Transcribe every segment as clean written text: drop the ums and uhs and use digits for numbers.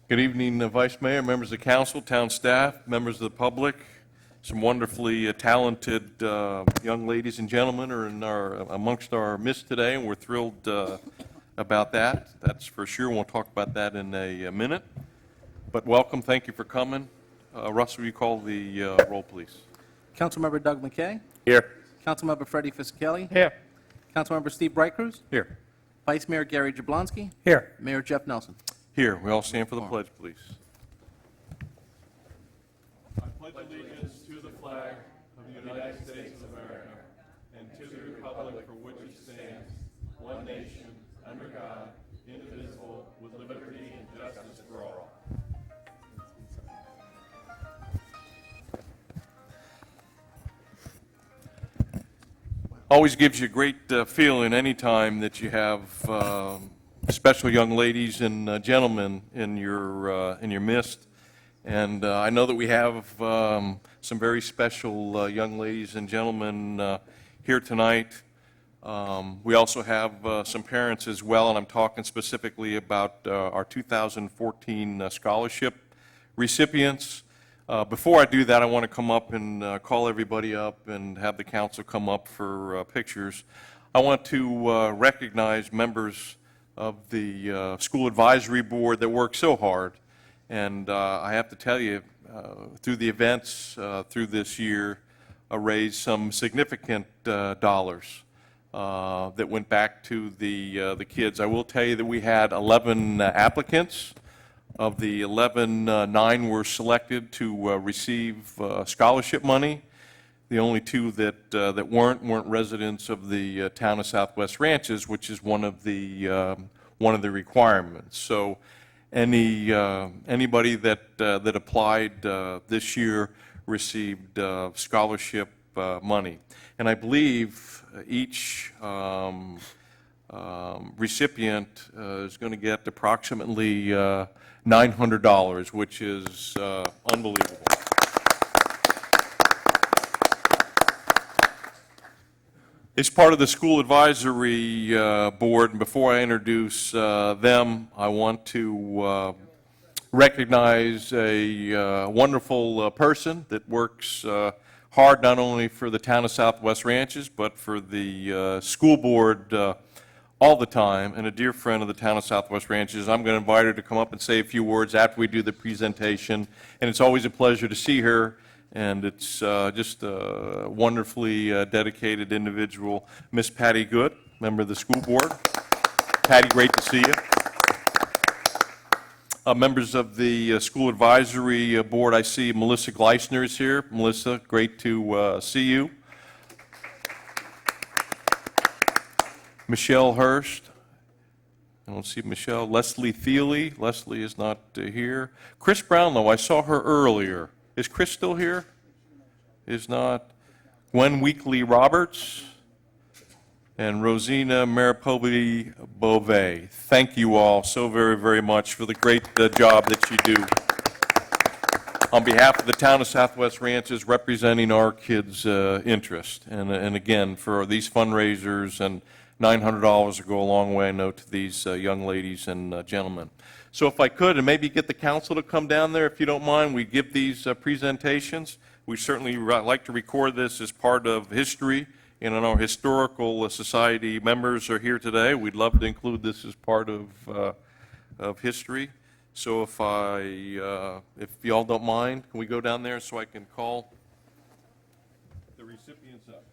Good evening, Vice Mayor, members of council, town staff, members of the public. Some wonderfully talented young ladies and gentlemen are amongst our midst today, and we're thrilled about that. That's for sure. We'll talk about that in a minute. But welcome. Thank you for coming. Russell, will you call the roll, please? Councilmember Doug McKay. Here. Councilmember Freddie Fisickelli. Here. Councilmember Steve Brightcruz. Here. Vice Mayor Gary Jablonski. Here. Mayor Jeff Nelson. Here. We all stand for the pledge, please. I pledge allegiance to the flag of the United States of America and to the republic for which it stands, one nation, under God, indivisible, with liberty and justice for all. Always gives you a great feeling anytime that you have special young ladies and gentlemen in your midst. And I know that we have some very special young ladies and gentlemen here tonight. We also have some parents as well, and I'm talking specifically about our 2014 scholarship recipients. Before I do that, I want to come up and call everybody up and have the council come up for pictures. I want to recognize members of the school advisory board that work so hard. And I have to tell you, through the events through this year, raised some significant dollars that went back to the kids. I will tell you that we had 11 applicants. Of the 11, 9 were selected to receive scholarship money. The only two that weren't residents of the town of Southwest Ranches, which is one of the requirements. So anybody that applied this year received scholarship money, and I believe each recipient is going to get approximately $900, which is unbelievable. It's part of the school advisory board, and before I introduce them, I want to recognize a wonderful person that works hard not only for the town of Southwest Ranches, but for the school board all the time, and a dear friend of the town of Southwest Ranches. I'm going to invite her to come up and say a few words after we do the presentation, and it's always a pleasure to see her, and it's just a wonderfully dedicated individual, Miss Patty Good, member of the school board. Patty, great to see you. Members of the school advisory board, I see Melissa Gleisner is here. Melissa, great to see you. Michelle Hurst. I don't see Michelle. Leslie Thiele. Leslie is not here. Chris Brownlow, I saw her earlier. Is Chris still here? Is not. Gwen Weekly Roberts and Rosina Maripovi Beauvais. Thank you all so very, very much for the great job that you do. On behalf of the town of Southwest Ranches, representing our kids' interest. And again, for these fundraisers, and $900 will go a long way, I know, to these young ladies and gentlemen. So if I could, and maybe get the council to come down there, if you don't mind, we give these presentations. We certainly like to record this as part of history, and I know historical society members are here today. We'd love to include this as part of history. So if y'all don't mind, can we go down there so I can call the recipients up?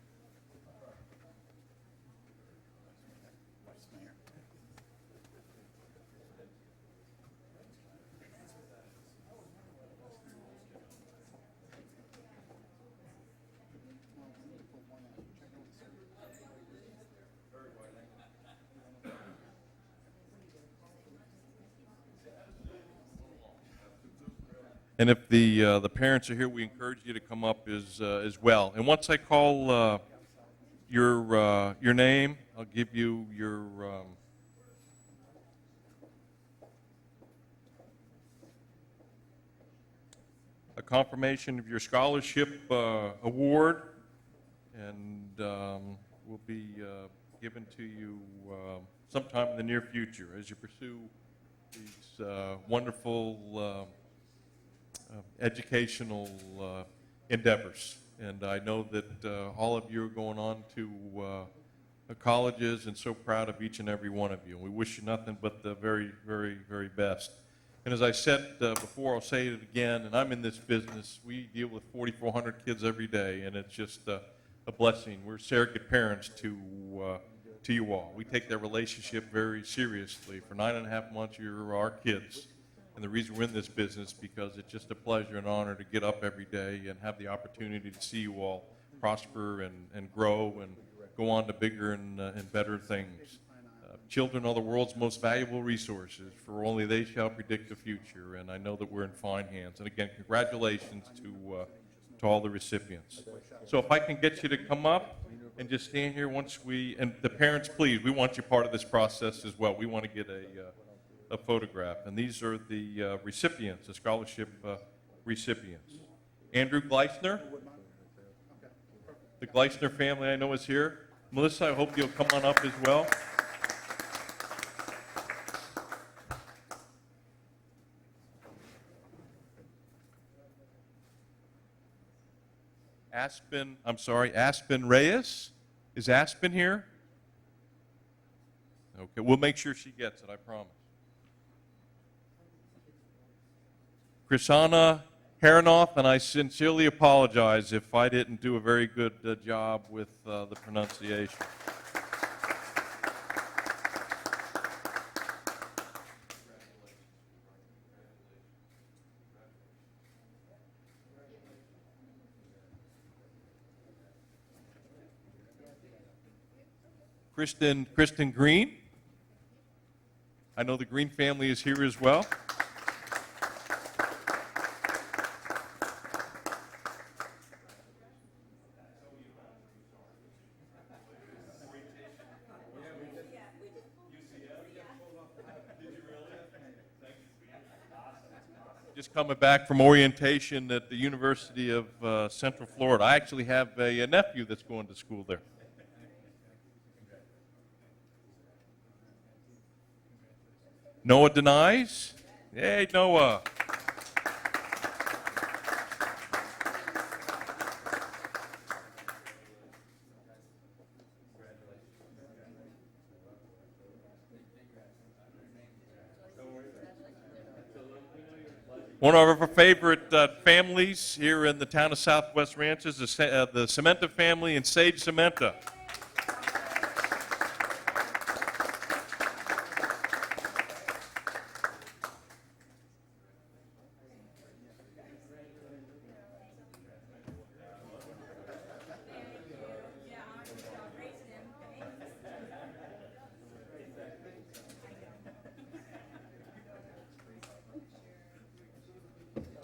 And if the parents are here, we encourage you to come up as well. And once I call your name, I'll give you your a confirmation of your scholarship award, and will be given to you sometime in the near future as you pursue these wonderful educational endeavors. And I know that all of you are going on to colleges, and so proud of each and every one of you. We wish you nothing but the very, very, very best. And as I said before, I'll say it again, and I'm in this business. We deal with 4,400 kids every day, and it's just a blessing. We're surrogate parents to you all. We take that relationship very seriously. For 9.5 months, you're our kids. And the reason we're in this business because it's just a pleasure and honor to get up every day and have the opportunity to see you all prosper and grow and go on to bigger and better things. Children are the world's most valuable resources, for only they shall predict the future, and I know that we're in fine hands. And again, congratulations to all the recipients. So if I can get you to come up and just stand here once and the parents, please, we want you part of this process as well. We want to get a photograph. And these are the recipients, the scholarship recipients. Andrew Gleisner. The Gleisner family I know is here. Melissa, I hope you'll come on up as well. Aspen Reyes. Is Aspen here? Okay, we'll make sure she gets it, I promise. Krisana Haranoff, and I sincerely apologize if I didn't do a very good job with the pronunciation. Kristen Green. I know the Green family is here as well. Just coming back from orientation at the University of Central Florida. I actually have a nephew that's going to school there. Noah Denies. Hey, Noah. One of our favorite families here in the town of Southwest Ranches, the Cementa family and Sage Cementa.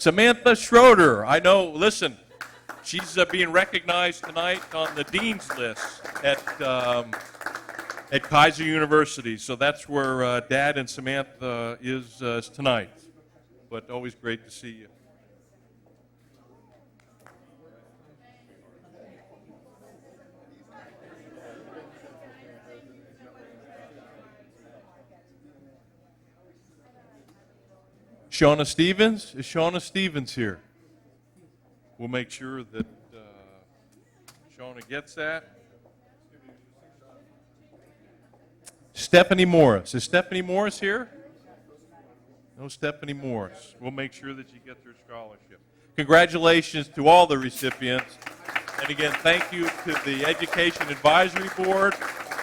Samantha Schroeder, I know, listen, she's being recognized tonight on the dean's list at Kaiser University. So that's where Dad and Samantha is tonight. But always great to see you. Shauna Stevens? Is Shauna Stevens here? We'll make sure that Shauna gets that. Stephanie Morris. Is Stephanie Morris here? No Stephanie Morris. We'll make sure that she gets her scholarship. Congratulations to all the recipients. And again, thank you to the Education Advisory Board.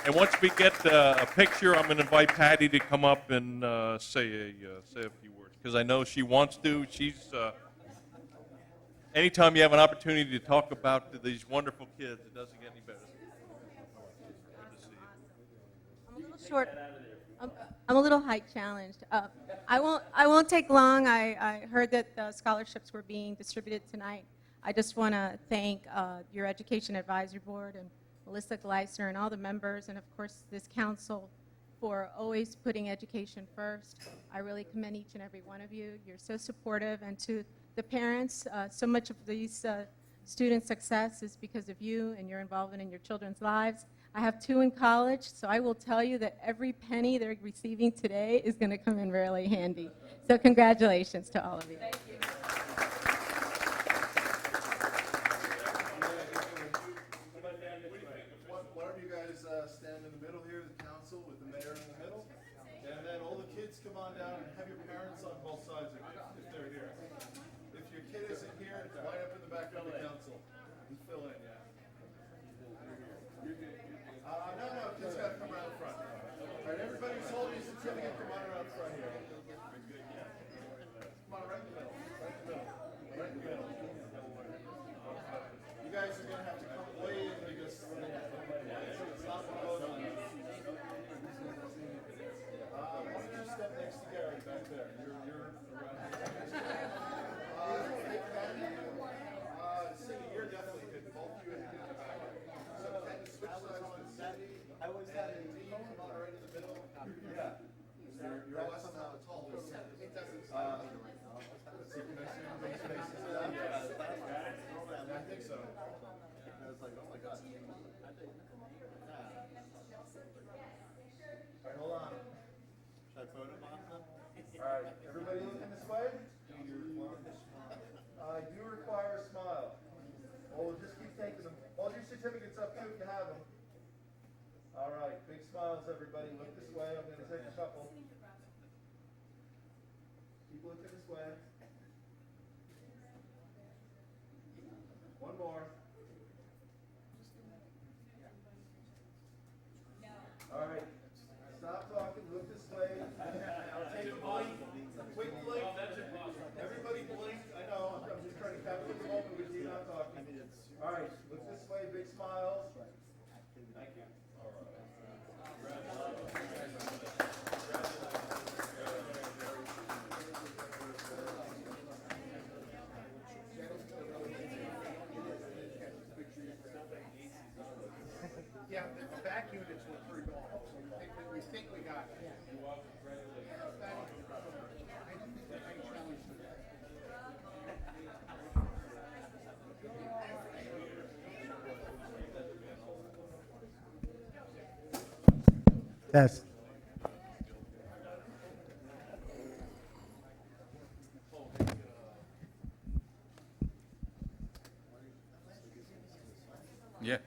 And once we get a picture, I'm going to invite Patty to come up and say a few words. Because I know she wants to. She's anytime you have an opportunity to talk about these wonderful kids, it doesn't get any better. Good to see you. I'm a little short. I'm a little height challenged. I won't take long. I heard that the scholarships were being distributed tonight. I just want to thank your Education Advisory Board and Melissa Gleisner and all the members, and of course this council, for always putting education first. I really commend each and every one of you. You're so supportive, and to the parents, so much of these students' success is because of you and your involvement in your children's lives. I have 2 in college, so I will tell you that every penny they're receiving today is going to come in really handy. So congratulations to all of you. Thank you. Why don't you guys stand in the middle here, the council, with the mayor in the middle? And then all the kids come on down and have your parents on both sides if they're here. If your kid isn't here, line up in the back of the council and fill in, yeah. No, kids gotta come around front. All right, everybody who's holding your certificate, come on around front here. Come on, right in the middle, right in the middle, right in the middle. You guys are gonna have to come way in because stop the photo. Why don't you step next to Gary back there? You're around. Cindy, you're definitely good. Both you and him in the back. So can you switch sides with Cindy? I always had a team come on right in the middle. Yeah. You're less tall than Cindy. It doesn't sound right now. So can I see everybody's faces now? I think so. I was like, oh my God. All right, hold on. Should I photo bomb them? All right, everybody looking this way? I do require a smile. Well, we'll just keep taking them. Hold your certificates up too if you have them. All right, big smiles, everybody. Look this way. I'm going to take a couple. Keep looking this way. One more. All right. Stop talking. Look this way. I'll take a blink. A quick blink. Everybody blink. I know. I'm just trying to capture the moment with you not talking. All right. Look this way. Big smiles. Thank you. All right. Yeah, the back units were pretty long, so we think we got it. Test. Yeah.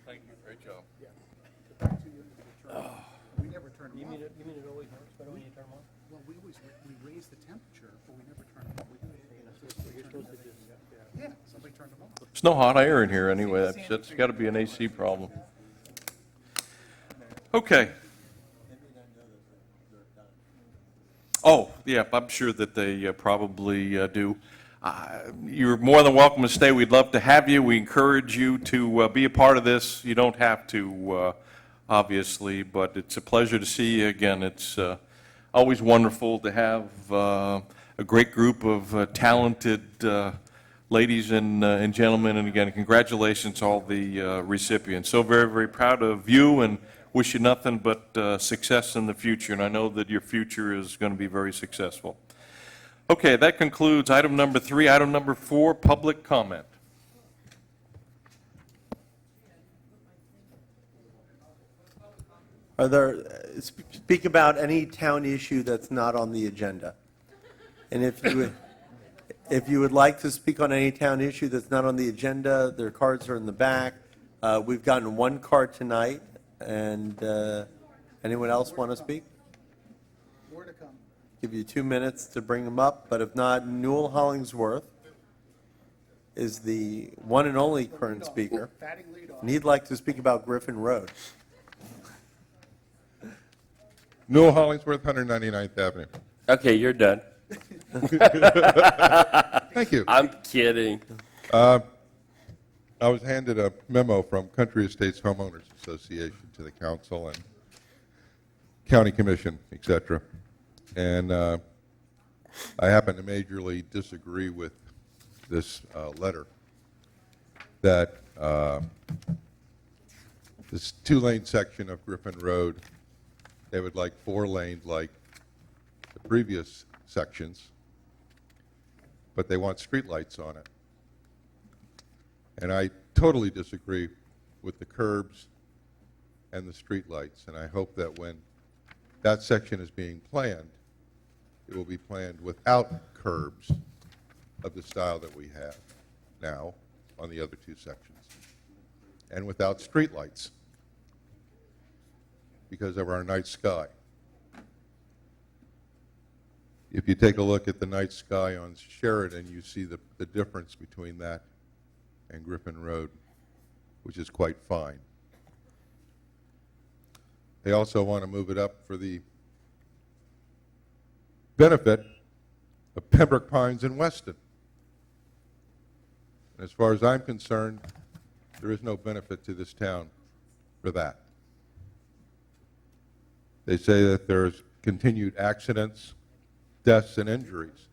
Thank you, great job. The back two units were turned on. We never turned them on. You mean it always works better when you turn them on? Well, we raise the temperature, but we never turn them on. You're supposed to just, Yeah, somebody turned them on. There's no hot air in here anyway. That's got to be an AC problem. Okay. Oh, yeah, I'm sure that they probably do. You're more than welcome to stay. We'd love to have you. We encourage you to be a part of this. You don't have to, obviously, but it's a pleasure to see you again. It's always wonderful to have a great group of talented ladies and gentlemen. And again, congratulations to all the recipients. So very, very proud of you and wish you nothing but success in the future. And I know that your future is going to be very successful. Okay, that concludes item number 3. Item number 4, public comment. Are there, speak about any town issue that's not on the agenda. And if you would like to speak on any town issue that's not on the agenda, their cards are in the back. We've gotten one card tonight, and anyone else want to speak? More to come. Give you 2 minutes to bring them up, but if not, Newell Hollingsworth is the one and only current speaker, Batting lead off. and he'd like to speak about Griffin Road. Newell Hollingsworth, 199th Avenue. okay, you're done. Thank you. I'm kidding. I was handed a memo from Country Estates Homeowners Association to the council and county commission, et cetera. And I happen to majorly disagree with this letter that this 2-lane section of Griffin Road They would like 4 lanes like the previous sections, but they want streetlights on it. And I totally disagree with the curbs and the streetlights, and I hope that when that section is being planned, it will be planned without curbs of the style that we have now on the other 2 sections, and without streetlights because of our night sky. If you take a look at the night sky on Sheridan, you see the difference between that and Griffin Road, which is quite fine. They also want to move it up for the benefit of Pembroke Pines and Weston. And as far as I'm concerned, there is no benefit to this town for that. They say that there's continued accidents, deaths, and injuries.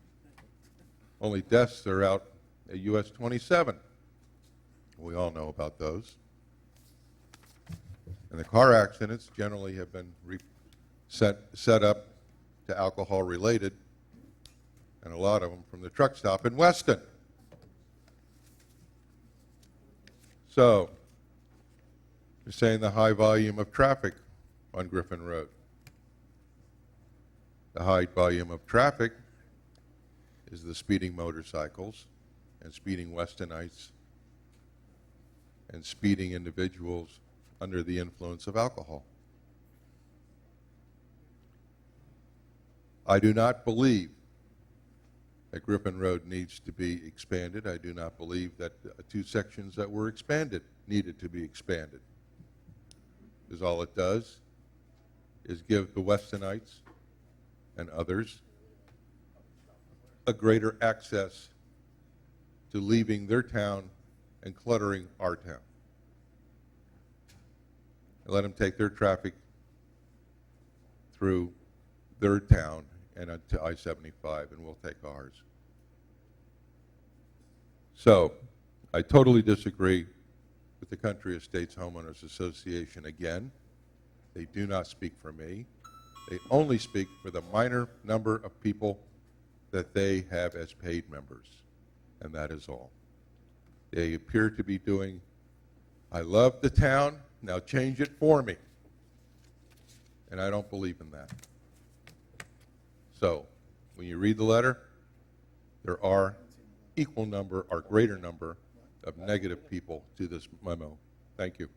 Only deaths are out at US 27. We all know about those. And the car accidents generally have been set up to alcohol related, and a lot of them from the truck stop in Weston. So, you're saying the high volume of traffic on Griffin Road. The high volume of traffic is the speeding motorcycles and speeding Westonites and speeding individuals under the influence of alcohol. I do not believe that Griffin Road needs to be expanded. I do not believe that 2 sections that were expanded needed to be expanded. Because all it does is give the Westonites and others a greater access to leaving their town and cluttering our town. And let them take their traffic through their town and to I-75, and we'll take ours. So, I totally disagree with the Country Estates Homeowners Association again. They do not speak for me. They only speak for the minor number of people that they have as paid members, and that is all. They appear to be doing, I love the town, now change it for me. And I don't believe in that. So, when you read the letter, there are equal number or greater number of negative people to this memo. Thank you.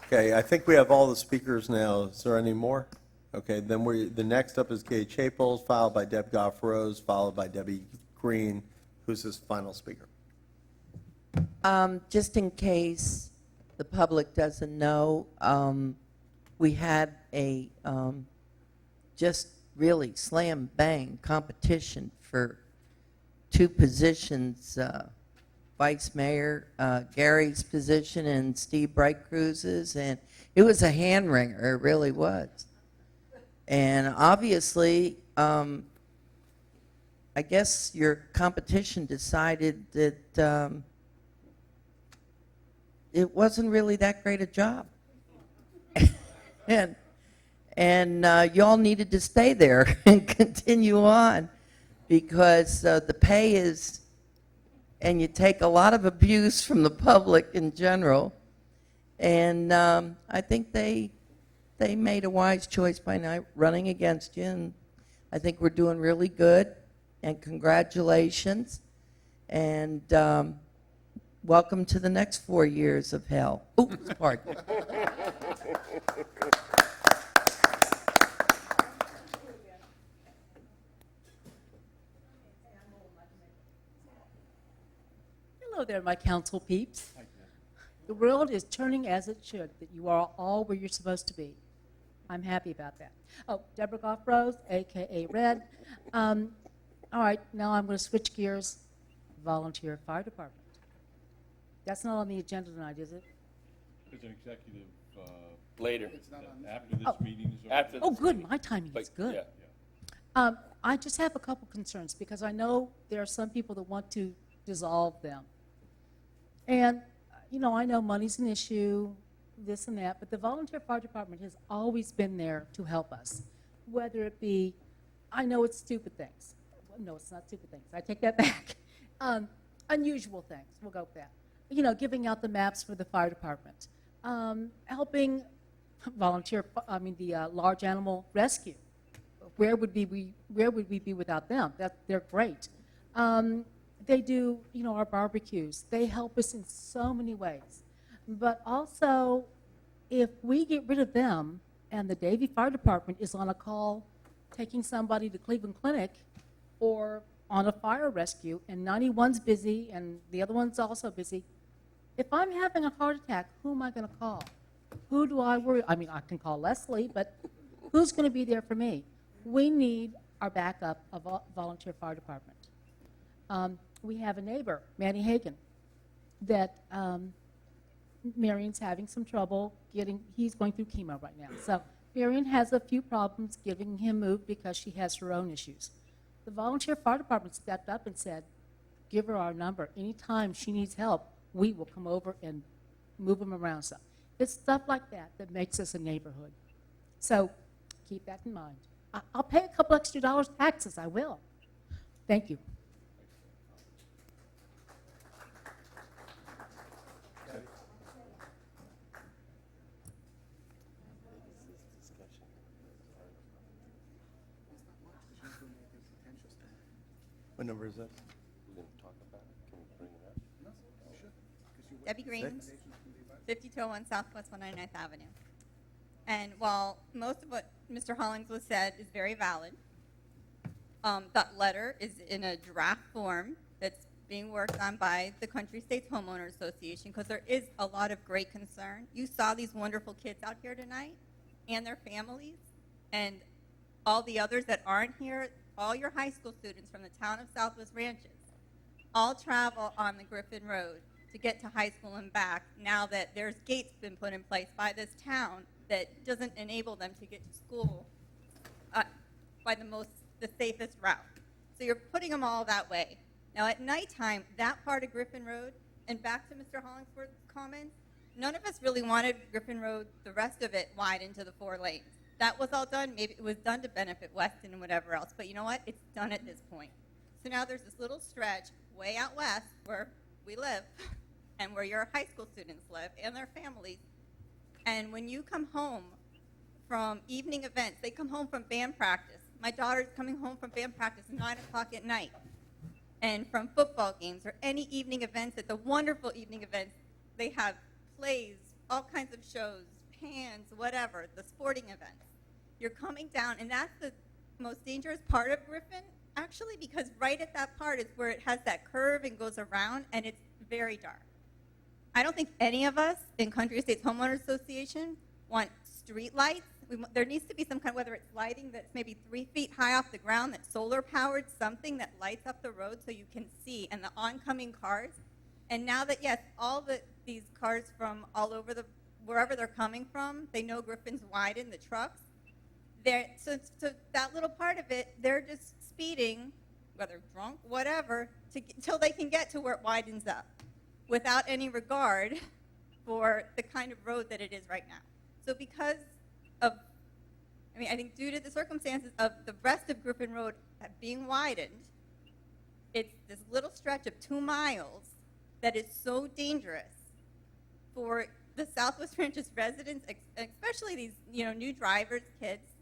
Okay, I think we have all the speakers now. Is there any more? Okay, then the next up is Gay Chapels, followed by Deb Goff Rose, followed by Debbie Green, who's his final speaker. Just in case the public doesn't know, we had a just really slam bang competition for 2 positions, Vice Mayor Gary's position and Steve Bright Cruz's, and it was a hand wringer, it really was. And obviously, I guess your competition decided that it wasn't really that great a job. and y'all needed to stay there and continue on because the pay is, and you take a lot of abuse from the public in general. And I think they made a wise choice by not running against you, and I think we're doing really good, and congratulations, and welcome to the next 4 years of hell. Oops, pardon. Hello there, my council peeps. The world is turning as it should, that you are all where you're supposed to be. I'm happy about that. Oh, Deborah Goff Rose, a.k.a. Red. All right, now I'm going to switch gears. Volunteer fire department. That's not on the agenda tonight, is it? There's an executive Later. after this meeting is over. After Oh, this good, meeting. my timing But, is good. yeah. I just have a couple concerns because I know there are some people that want to dissolve them. And I know money's an issue, this and that, but the volunteer fire department has always been there to help us. Whether it be, I know it's stupid things. Well, no, it's not stupid things. I take that back. Unusual things, we'll go with that. Giving out the maps for the fire department. Helping the large animal rescue. Where would we be without them? They're great. They do, our barbecues. They help us in so many ways. But also, if we get rid of them and the Davie Fire Department is on a call taking somebody to Cleveland Clinic or on a fire rescue and 91's busy and the other one's also busy, if I'm having a heart attack, who am I going to call? Who do I worry? I mean, I can call Leslie, but who's going to be there for me? We need our backup of a volunteer fire department. We have a neighbor, Manny Hagan, that Marion's having some trouble he's going through chemo right now. So Marion has a few problems giving him moved because she has her own issues. The volunteer fire department stepped up and said, give her our number. Anytime she needs help, we will come over and move them around. So it's stuff like that that makes us a neighborhood. So keep that in mind. I'll pay a couple extra dollars taxes, I will. Thank you. What number is that? Debbie Green, 5201 Southwest 199th Avenue. And while most of what Mr. Hollingsworth said is very valid, that letter is in a draft form that's being worked on by the Country States Homeowners Association because there is a lot of great concern. You saw these wonderful kids out here tonight and their families and all the others that aren't here, all your high school students from the town of Southwest Ranches all travel on the Griffin Road to get to high school and back now that there's gates been put in place by this town that doesn't enable them to get to school by the safest route. So you're putting them all that way. Now at nighttime, that part of Griffin Road, and back to Mr. Hollingsworth's comments, none of us really wanted Griffin Road, the rest of it, wide into the 4 lanes. That was all done, maybe it was done to benefit Weston and whatever else, but you know what? It's done at this point. So now there's this little stretch way out west where we live and where your high school students live and their families. And when you come home from evening events, they come home from band practice. My daughter's coming home from band practice at 9 o'clock at night. And from football games or any evening events, at the wonderful evening events, they have plays, all kinds of shows, bands, whatever, the sporting events. You're coming down, and that's the most dangerous part of Griffin, actually, because right at that part is where it has that curve and goes around, and it's very dark. I don't think any of us in Country Estates Homeowners Association want street lights. There needs to be some kind, whether it's lighting that's maybe 3 feet high off the ground, that's solar powered, something that lights up the road so you can see, and the oncoming cars. And now that, yes, these cars from all over wherever they're coming from, they know Griffin's widened, the trucks. So that little part of it, they're just speeding, whether drunk, whatever, till they can get to where it widens up, without any regard for the kind of road that it is right now. So because of, I think due to the circumstances of the rest of Griffin Road being widened, it's this little stretch of 2 miles that is so dangerous for the Southwest Ranches residents, especially these new drivers, kids,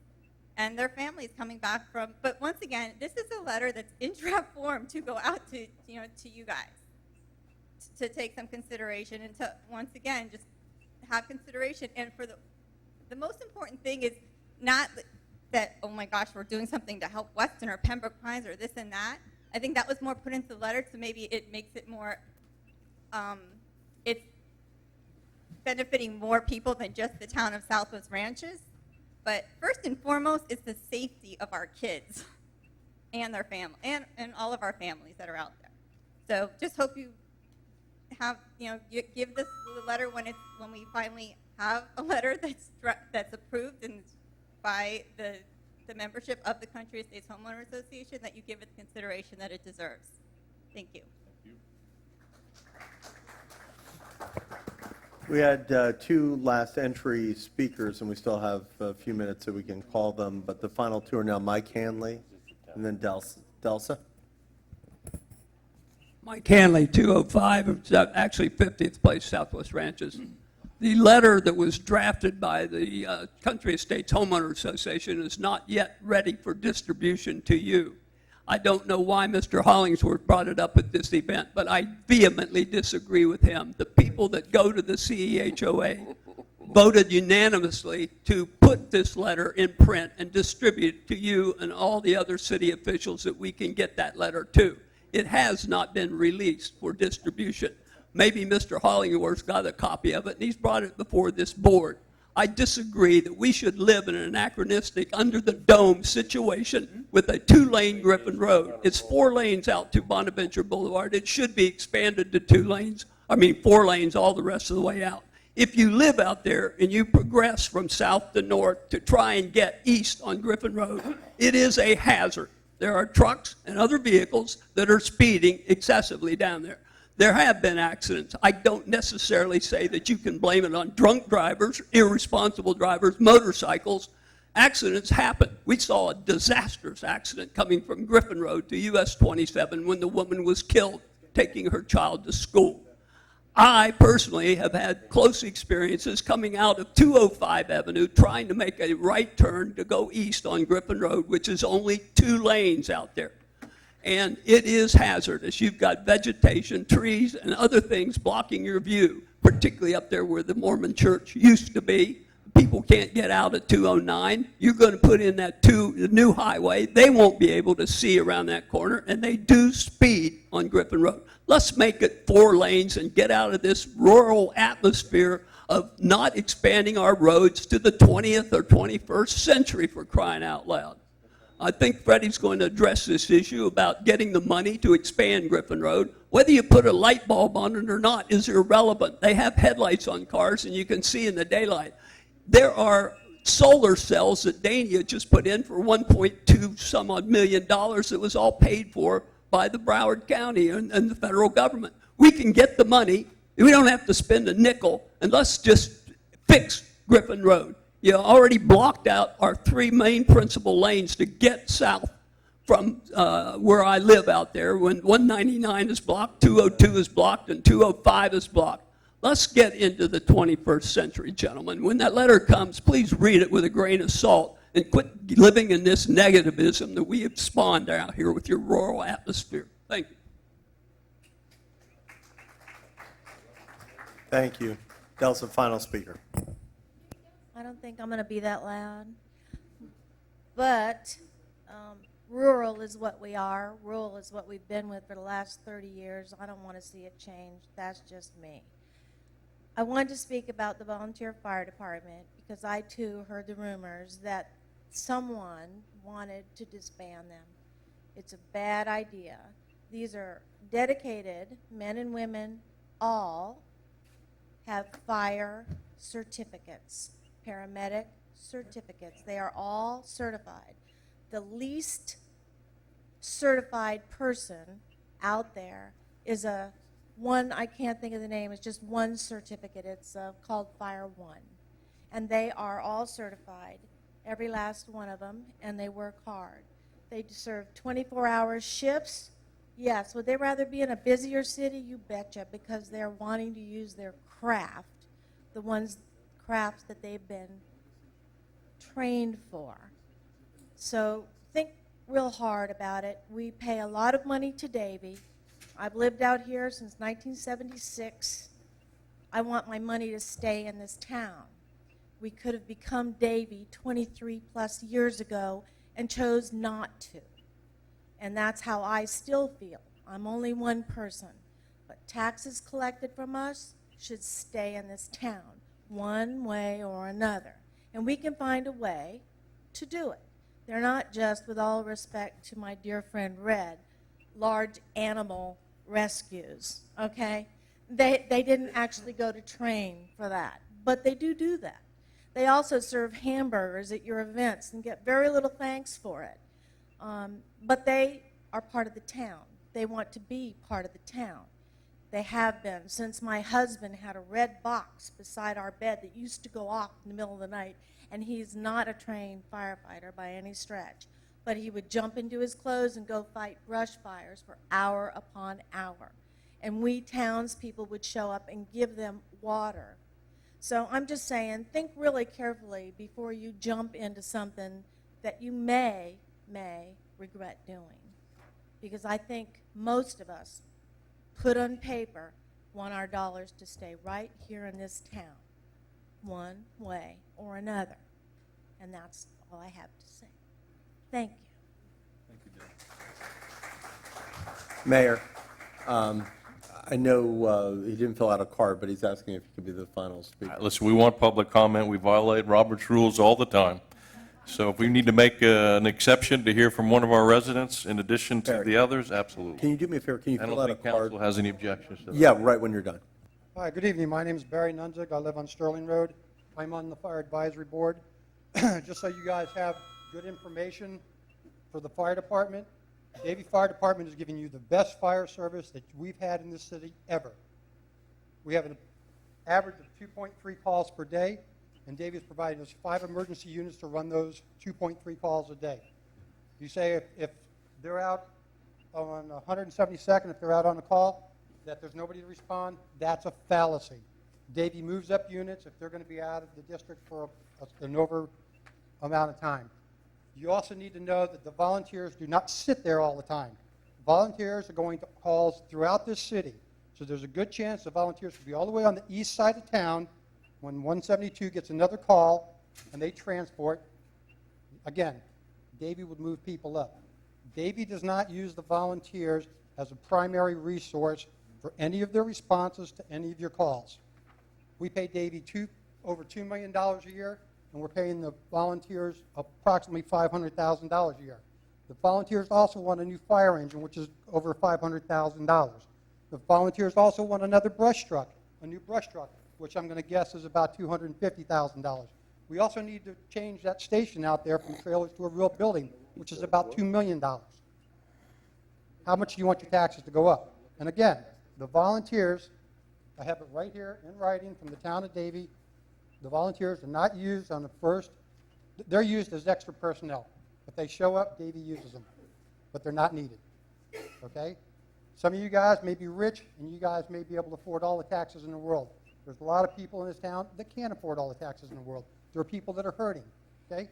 and their families coming back from. But once again, this is a letter that's in draft form to go out to you guys to take some consideration and to once again just have consideration. And for the most important thing is not that, oh my gosh, we're doing something to help Weston or Pembroke Pines or this and that. I think that was more put into the letter, so maybe it makes it more, it's benefiting more people than just the town of Southwest Ranches. But first and foremost is the safety of our kids and their family and all of our families that are out there. So just hope you have, you give this letter when we finally have a letter that's approved and by the membership of the Country Estates Homeowners Association, that you give it the consideration that it deserves. Thank you. Thank you. We had two last entry speakers, and we still have a few minutes so we can call them, but the final two are now Mike Hanley and then Delsa. Mike Hanley, 205, it's actually 50th Place Southwest Ranches. The letter that was drafted by the Country Estates Homeowner Association is not yet ready for distribution to you. I don't know why Mr. Hollingsworth brought it up at this event, but I vehemently disagree with him. The people that go to the CEHOA voted unanimously to put this letter in print and distribute it to you and all the other city officials that we can get that letter to. It has not been released for distribution. Maybe Mr. Hollingsworth's got a copy of it and he's brought it before this board. I disagree that we should live in an anachronistic, under-the-dome situation with a two-lane Griffin Road. It's 4 lanes out to Bonaventure Boulevard. It should be expanded to 4 lanes all the rest of the way out. If you live out there and you progress from south to north to try and get east on Griffin Road, it is a hazard. There are trucks and other vehicles that are speeding excessively down there. There have been accidents. I don't necessarily say that you can blame it on drunk drivers, irresponsible drivers, motorcycles. Accidents happen. We saw a disastrous accident coming from Griffin Road to US 27 when the woman was killed taking her child to school. I personally have had close experiences coming out of 205 Avenue trying to make a right turn to go east on Griffin Road, which is only 2 lanes out there. And it is hazardous. You've got vegetation, trees, and other things blocking your view, particularly up there where the Mormon church used to be. People can't get out at 209. You're going to put in that the new highway. They won't be able to see around that corner, and they do speed on Griffin Road. Let's make it 4 lanes and get out of this rural atmosphere of not expanding our roads to the 20th or 21st century, for crying out loud. I think Freddie's going to address this issue about getting the money to expand Griffin Road. Whether you put a light bulb on it or not is irrelevant. They have headlights on cars, and you can see in the daylight. There are solar cells that Dania just put in for $1.2 some odd million that was all paid for by the Broward County and the federal government. We can get the money. We don't have to spend a nickel, and let's just fix Griffin Road. You already blocked out our 3 main principal lanes to get south from where I live out there. When 199 is blocked, 202 is blocked, and 205 is blocked. Let's get into the 21st century, gentlemen. When that letter comes, please read it with a grain of salt and quit living in this negativism that we have spawned out here with your rural atmosphere. Thank you. Thank you. Delsa, final speaker. I don't think I'm going to be that loud. But rural is what we are. Rural is what we've been with for the last 30 years. I don't want to see it change. That's just me. I wanted to speak about the volunteer fire department because I, too, heard the rumors that someone wanted to disband them. It's a bad idea. These are dedicated men and women, all have fire certificates. Paramedic certificates. They are all certified. The least certified person out there is I can't think of the name, it's just one certificate. It's called Fire One. And they are all certified, every last one of them, and they work hard. They serve 24-hour shifts. Yes, would they rather be in a busier city? You betcha, because they're wanting to use their craft, crafts that they've been trained for. So think real hard about it. We pay a lot of money to Davie. I've lived out here since 1976. I want my money to stay in this town. We could have become Davie 23 plus years ago and chose not to. And that's how I still feel. I'm only one person. But taxes collected from us should stay in this town, one way or another. And we can find a way to do it. They're not just, with all respect to my dear friend Red, large animal rescues, okay? They didn't actually go to train for that, but they do that. They also serve hamburgers at your events and get very little thanks for it. But they are part of the town. They want to be part of the town. They have been since my husband had a red box beside our bed that used to go off in the middle of the night, and he's not a trained firefighter by any stretch. But he would jump into his clothes and go fight brush fires for hour upon hour. And we townspeople would show up and give them water. So I'm just saying, think really carefully before you jump into something that you may regret doing. Because I think most of us, put on paper, want our dollars to stay right here in this town, one way or another. And that's all I have to say. Thank you. Mayor, I know he didn't fill out a card, but he's asking if he could be the final speaker. Listen, we want public comment. We violate Robert's rules all the time. So if we need to make an exception to hear from one of our residents in addition to the others, absolutely. Can you do me a favor? Can you I fill don't out a think card? council has any objections to that. Yeah, right when you're done. Hi, good evening. My name is Barry Nunzig. I live on Sterling Road. I'm on the Fire Advisory Board. Just so you guys have good information for the fire department, Davie Fire Department is giving you the best fire service that we've had in this city ever. We have an average of 2.3 calls per day, and Davie is providing us 5 emergency units to run those 2.3 calls a day. You say if they're out on 172nd, if they're out on a call, that there's nobody to respond, that's a fallacy. Davie moves up units if they're going to be out of the district for an over amount of time. You also need to know that the volunteers do not sit there all the time. Volunteers are going to calls throughout this city. So there's a good chance the volunteers will be all the way on the east side of town when 172 gets another call and they transport. Again, Davie would move people up. Davie does not use the volunteers as a primary resource for any of their responses to any of your calls. We pay Davie over $2 million a year, and we're paying the volunteers approximately $500,000 a year. The volunteers also want a new fire engine, which is over $500,000. The volunteers also want another brush truck, a new brush truck, which I'm going to guess is about $250,000. We also need to change that station out there from trailers to a real building, which is about $2 million. How much do you want your taxes to go up? And again, the volunteers, I have it right here in writing from the town of Davie. The volunteers are not used on the first, they're used as extra personnel. If they show up, Davie uses them, but they're not needed, okay? Some of you guys may be rich, and you guys may be able to afford all the taxes in the world. There's a lot of people in this town that can't afford all the taxes in the world. There are people that are hurting, okay?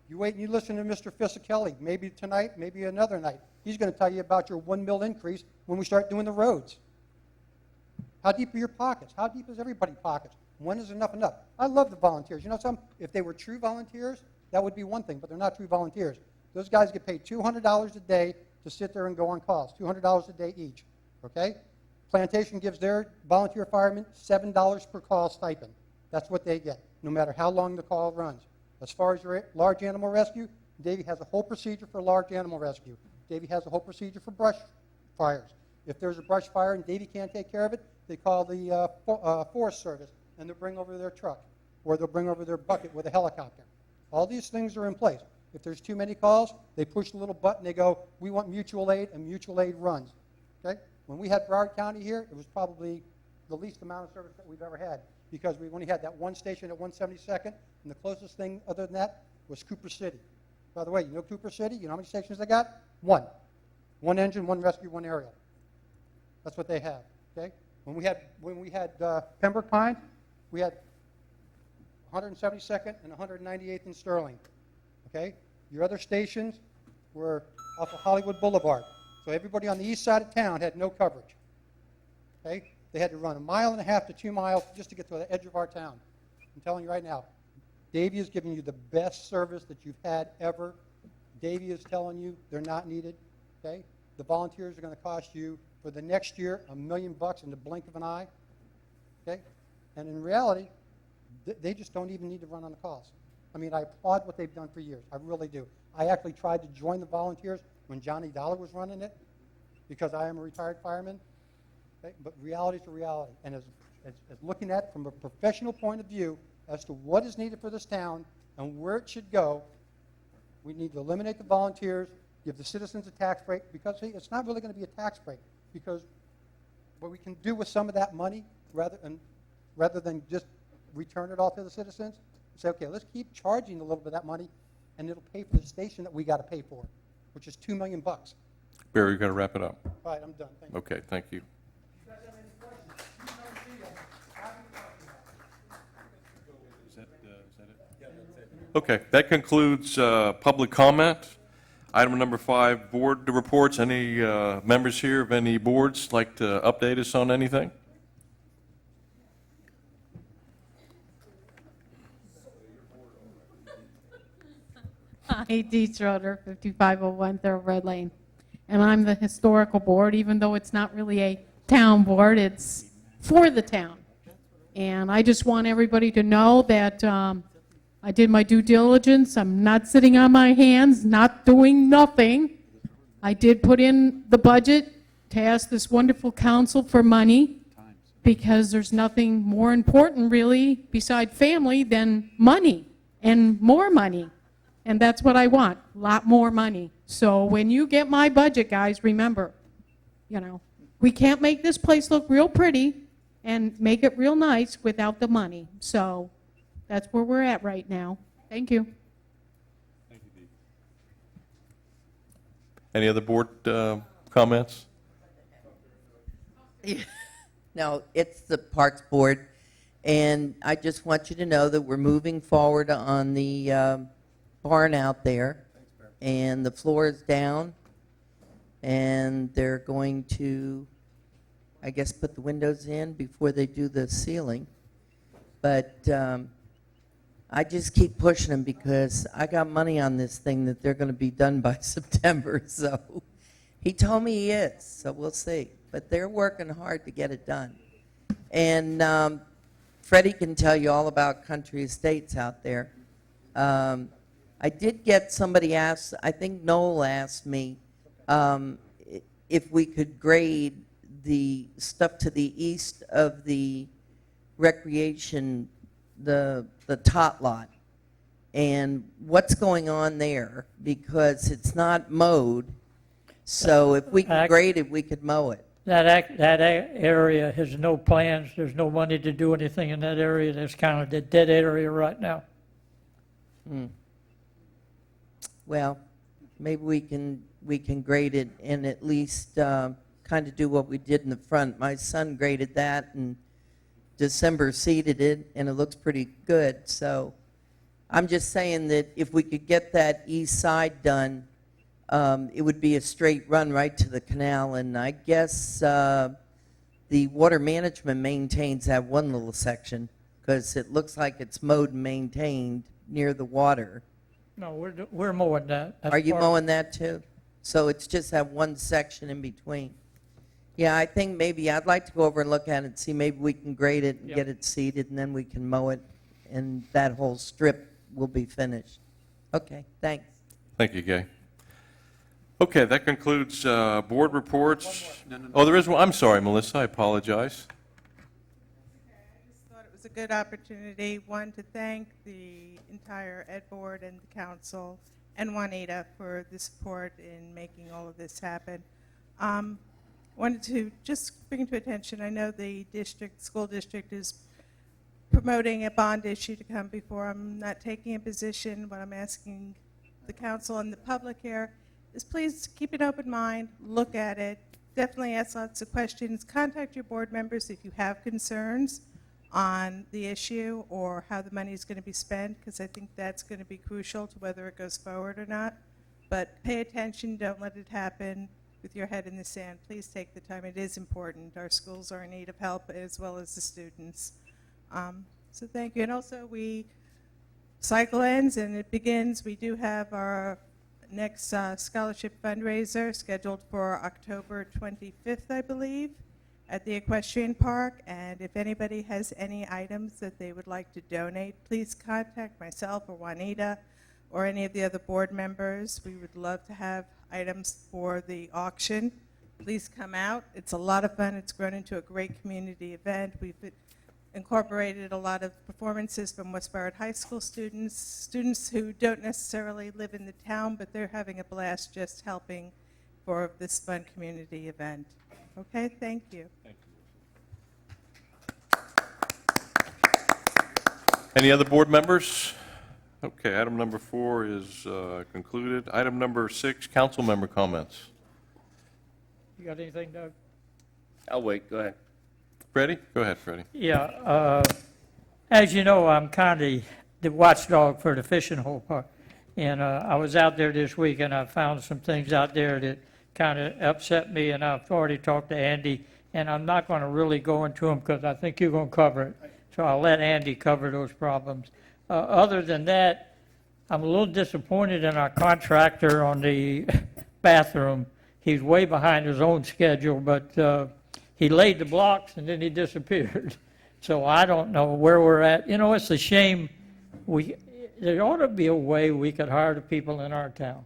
You wait and you listen to Mr. Fisickelli, maybe tonight, maybe another night. He's going to tell you about your $1 mil increase when we start doing the roads. How deep are your pockets? How deep is everybody's pockets? When is enough enough? I love the volunteers. You know something? If they were true volunteers, that would be one thing, but they're not true volunteers. Those guys get paid $200 a day to sit there and go on calls, $200 a day each, okay? Plantation gives their volunteer firemen $7 per call stipend. That's what they get, no matter how long the call runs. As far as your large animal rescue, Davie has a whole procedure for large animal rescue. Davie has a whole procedure for brush fires. If there's a brush fire and Davie can't take care of it, they call the Forest Service, and they'll bring over their truck, or they'll bring over their bucket with a helicopter. All these things are in place. If there's too many calls, they push the little button, they go, we want mutual aid, and mutual aid runs, okay? When we had Broward County here, it was probably the least amount of service that we've ever had, because we only had that one station at 172nd, and the closest thing other than that was Cooper City. By the way, you know Cooper City? You know how many stations they got? One. One engine, one rescue, one aerial. That's what they have, okay? When we had Pembroke Pines, we had 172nd and 198th in Sterling, okay? Your other stations were off of Hollywood Boulevard. So everybody on the east side of town had no coverage, okay? They had to run 1.5 miles to 2 miles just to get to the edge of our town. I'm telling you right now, Davie is giving you the best service that you've had ever. Davie is telling you they're not needed, okay? The volunteers are going to cost you, for the next year, $1 million in the blink of an eye, okay? And in reality, they just don't even need to run on the calls. I mean, I applaud what they've done for years. I really do. I actually tried to join the volunteers when Johnny Dollar was running it because I am a retired fireman. Okay? But reality is a reality. And as looking at it from a professional point of view as to what is needed for this town and where it should go, we need to eliminate the volunteers, give the citizens a tax break, because see, it's not really going to be a tax break because what we can do with some of that money, rather than just return it all to the citizens, say, okay, let's keep charging a little bit of that money, and it'll pay for the station that we got to pay for, which is $2 million. All Barry, you got to wrap it up. right, I'm done. Thank you. Okay, thank you. Okay, that concludes public comment. Item number 5, board reports. Any members here of any boards like to update us on anything? Hi, Dee Schroeder, 5501 Thoroughbred Lane. And I'm the historical board, even though it's not really a town board, it's for the town. And I just want everybody to know that I did my due diligence. I'm not sitting on my hands, not doing nothing. I did put in the budget to ask this wonderful council for money, because there's nothing more important, really, beside family than money and more money. And that's what I want, a lot more money. So when you get my budget, guys, remember, we can't make this place look real pretty and make it real nice without the money. So that's where we're at right now. Thank you. Any other board comments? No, it's the Parks Board, and I just want you to know that we're moving forward on the barn out there, and the floor is down, and they're going to, I guess, put the windows in before they do the ceiling. But I just keep pushing them because I got money on this thing that they're going to be done by September. So he told me he is, so we'll see. But they're working hard to get it done. And Freddie can tell you all about Country Estates out there. I did get somebody asked, I think Noel asked me if we could grade the stuff to the east of the recreation, the tot lot, and what's going on there, because it's not mowed. So if we could grade it, we could mow it. That area has no plans, there's no money to do anything in that area, that's kind of the dead area right now. Well, maybe we can grade it and at least kind of do what we did in the front. My son graded that and December seeded it, and it looks pretty good. So I'm just saying that if we could get that east side done, it would be a straight run right to the canal. And I guess the water management maintains that one little section, because it looks like it's mowed and maintained near the water. No, we're mowing that. That's Are you part- mowing that too? So it's just that one section in between. Yeah, I think maybe I'd like to go over and look at it, see maybe we can grade it and Yep. get it seeded, and then we can mow it, and that whole strip will be finished. Okay, thanks. Thank you, Gay. Okay, that concludes board reports. Oh, there is one. I'm sorry, Melissa, I apologize. I just thought it was a good opportunity, one, to thank the entire Ed Board and the council and Juanita for the support in making all of this happen. Wanted to just bring to attention, I know the school district is promoting a bond issue to come before. I'm not taking a position. What I'm asking the council and the public here is please keep an open mind, look at it, definitely ask lots of questions, contact your board members if you have concerns on the issue or how the money is going to be spent, because I think that's going to be crucial to whether it goes forward or not. But pay attention, don't let it happen with your head in the sand. Please take the time. It is important. Our schools are in need of help as well as the students. So thank you. And also, cycle ends and it begins. We do have our next scholarship fundraiser scheduled for October 25th, I believe, at the Equestrian Park. And if anybody has any items that they would like to donate, please contact myself or Juanita or any of the other board members. We would love to have items for the auction. Please come out. It's a lot of fun. It's grown into a great community event. We've incorporated a lot of performances from West Barrett High School students who don't necessarily live in the town, but they're having a blast just helping for this fun community event. Okay, thank you. Thank you. Any other board members? Okay, item number 4 is concluded. Item number 6, council member comments. You got anything, Doug? I'll wait, go ahead. Freddie? Go ahead, Freddie. Yeah, as you know, I'm kind of the watchdog for the fishing hole part. And I was out there this week and I found some things out there that kind of upset me, and I've already talked to Andy, and I'm not going to really go into them because I think you're going to cover it. So I'll let Andy cover those problems. Other than that, I'm a little disappointed in our contractor on the bathroom. He's way behind his own schedule, but he laid the blocks and then he disappeared. So I don't know where we're at. You know, it's a shame. There ought to be a way we could hire the people in our town.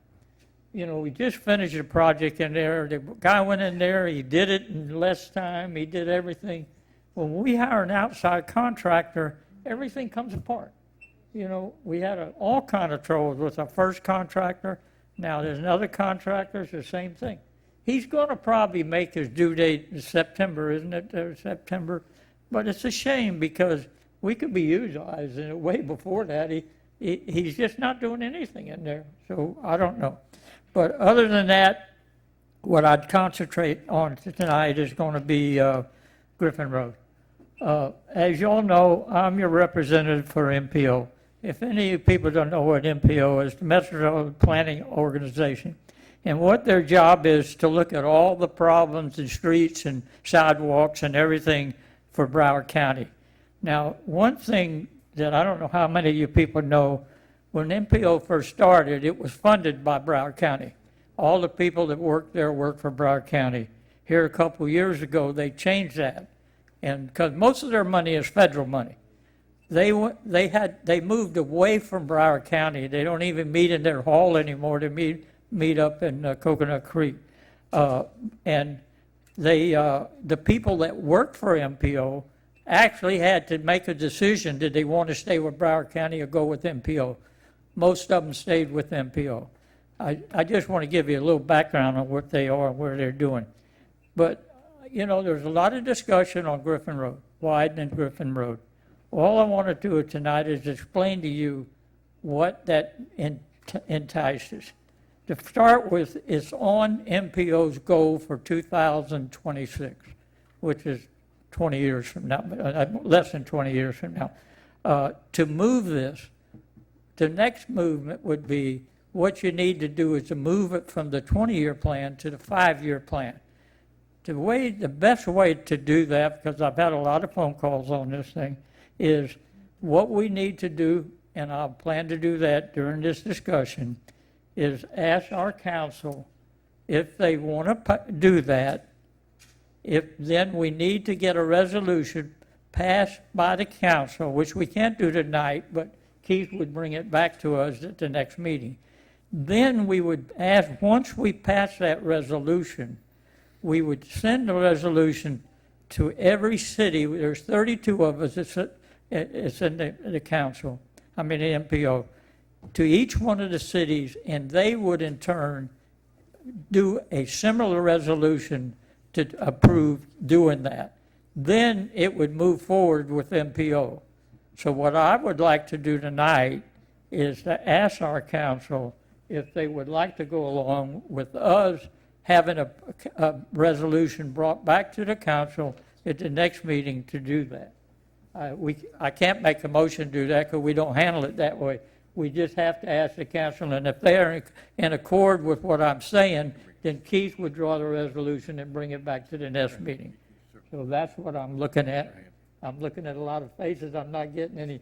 You know, we just finished a project in there. The guy went in there, he did it in less time, he did everything. When we hire an outside contractor, everything comes apart. You know, we had all kind of troubles with our first contractor. Now there's another contractor, it's the same thing. He's going to probably make his due date in September, isn't it? September. But it's a shame because we could be utilizing it way before that. He's just not doing anything in there. So I don't know. But other than that, what I'd concentrate on tonight is going to be Griffin Road. As you all know, I'm your representative for MPO. If any of you people don't know what MPO is, the Metropolitan Planning Organization. And what their job is to look at all the problems in streets and sidewalks and everything for Broward County. Now, one thing that I don't know how many of you people know, when MPO first started, it was funded by Broward County. All the people that worked there worked for Broward County. Here a couple years ago, they changed that. And because most of their money is federal money. They moved away from Broward County. They don't even meet in their hall anymore. They meet up in Coconut Creek. And the people that worked for MPO actually had to make a decision, did they want to stay with Broward County or go with MPO? Most of them stayed with MPO. I just want to give you a little background on what they are and where they're doing. But, you know, there's a lot of discussion on Griffin Road, widening Griffin Road. All I want to do tonight is explain to you what that entices. To start with, it's on MPO's goal for 2026, which is 20 years from now, less than 20 years from now. To move this, the next movement would be what you need to do is to move it from the 20-year plan to the 5-year plan. The best way to do that, because I've had a lot of phone calls on this thing, is what we need to do, and I'll plan to do that during this discussion, is ask our council if they want to do that. Then we need to get a resolution passed by the council, which we can't do tonight, but Keith would bring it back to us at the next meeting. Then we would ask, once we pass that resolution, we would send the resolution to every city. There's 32 of us, it's in the council, I mean the MPO, to each one of the cities, and they would in turn do a similar resolution to approve doing that. Then it would move forward with MPO. So what I would like to do tonight is to ask our council if they would like to go along with us having a resolution brought back to the council at the next meeting to do that. I can't make a motion to do that because we don't handle it that way. We just have to ask the council, and if they are in accord with what I'm saying, then Keith would draw the resolution and bring it back to the next meeting. So that's what I'm looking at. I'm looking at a lot of faces. I'm not getting any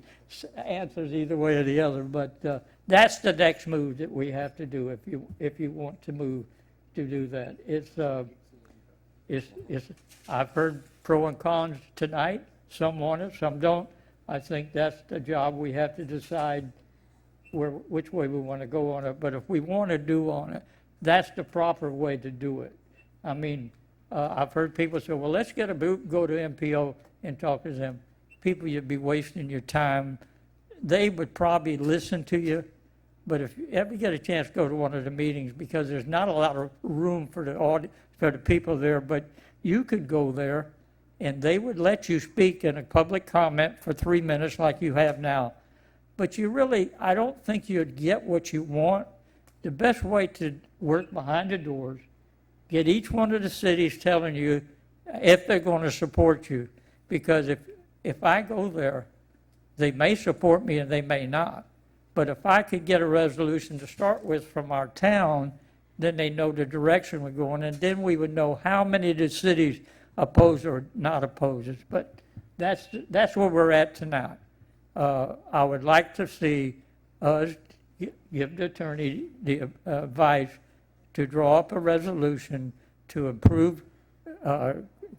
answers either way or the other, but that's the next move that we have to do if you want to move to do that. I've heard pro and cons tonight. Some want it, some don't. I think that's the job we have to decide which way we want to go on it. But if we want to do on it, that's the proper way to do it. I mean, I've heard people say, well, let's go to MPO and talk to them. People, you'd be wasting your time. They would probably listen to you, but if you ever get a chance, go to one of the meetings, because there's not a lot of room for the people there, but you could go there and they would let you speak in a public comment for 3 minutes like you have now. But you really, I don't think you'd get what you want. The best way to work behind the doors, get each one of the cities telling you if they're going to support you. Because if I go there, they may support me and they may not. But if I could get a resolution to start with from our town, then they know the direction we're going, and then we would know how many of the cities oppose or not oppose us. But that's where we're at tonight. I would like to see us give the attorney the advice to draw up a resolution to improve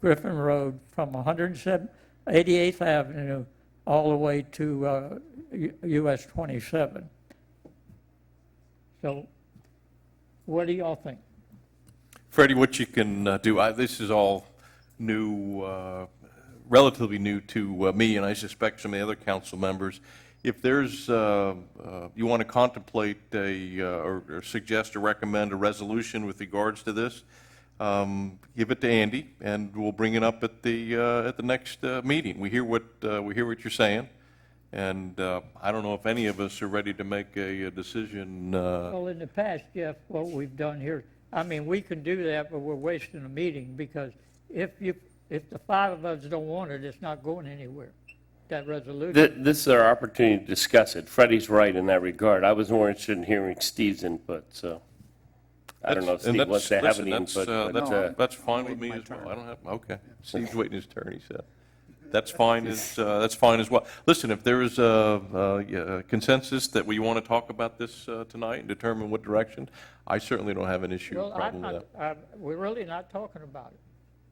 Griffin Road from 188th Avenue all the way to US 27. So what do y'all think? Freddie, what you can do, this is all new, relatively new to me, and I suspect some of the other council members. If there's, you want to contemplate or suggest or recommend a resolution with regards to this, give it to Andy, and we'll bring it up at the next meeting. We hear what you're saying, and I don't know if any of us are ready to make a decision. Well, in the past, Jeff, what we've done here, I mean, we can do that, but we're wasting a meeting, because if the 5 of us don't want it, it's not going anywhere, that resolution. This is our opportunity to discuss it. Freddie's right in that regard. I was more interested in hearing Steve's input, so I don't know if Steve wants to have any input. That's fine with me as well. I don't have, okay. Steve's waiting his turn, he said. That's fine as well. Listen, if there is a consensus that we want to talk about this tonight and determine what direction, I certainly don't have an issue, Well, problem with that. we're really not talking about it.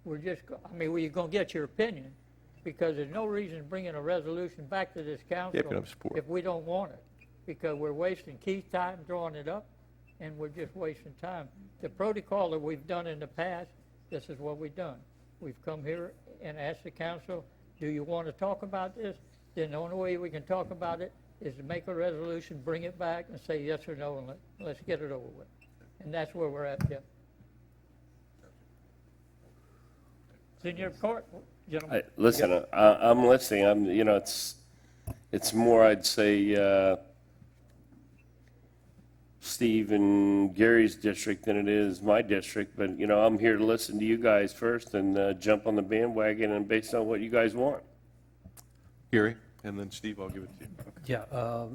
We're just, I mean, we're going to get your opinion, because there's no reason bringing a resolution back to this council Yeah, if you don't have support. if we don't want it, because we're wasting Keith's time drawing it up, and we're just wasting time. The protocol that we've done in the past, this is what we've done. We've come here and asked the council, do you want to talk about this? Then the only way we can talk about it is to make a resolution, bring it back, and say yes or no, and let's get it over with. And that's where we're at, Jeff. It's in your court, gentlemen. Listen, I'm listening. It's more, I'd say, Steve and Gary's district than it is my district. But, I'm here to listen to you guys first and jump on the bandwagon and based on what you guys want. Gary, and then Steve, I'll give it to you. Yeah,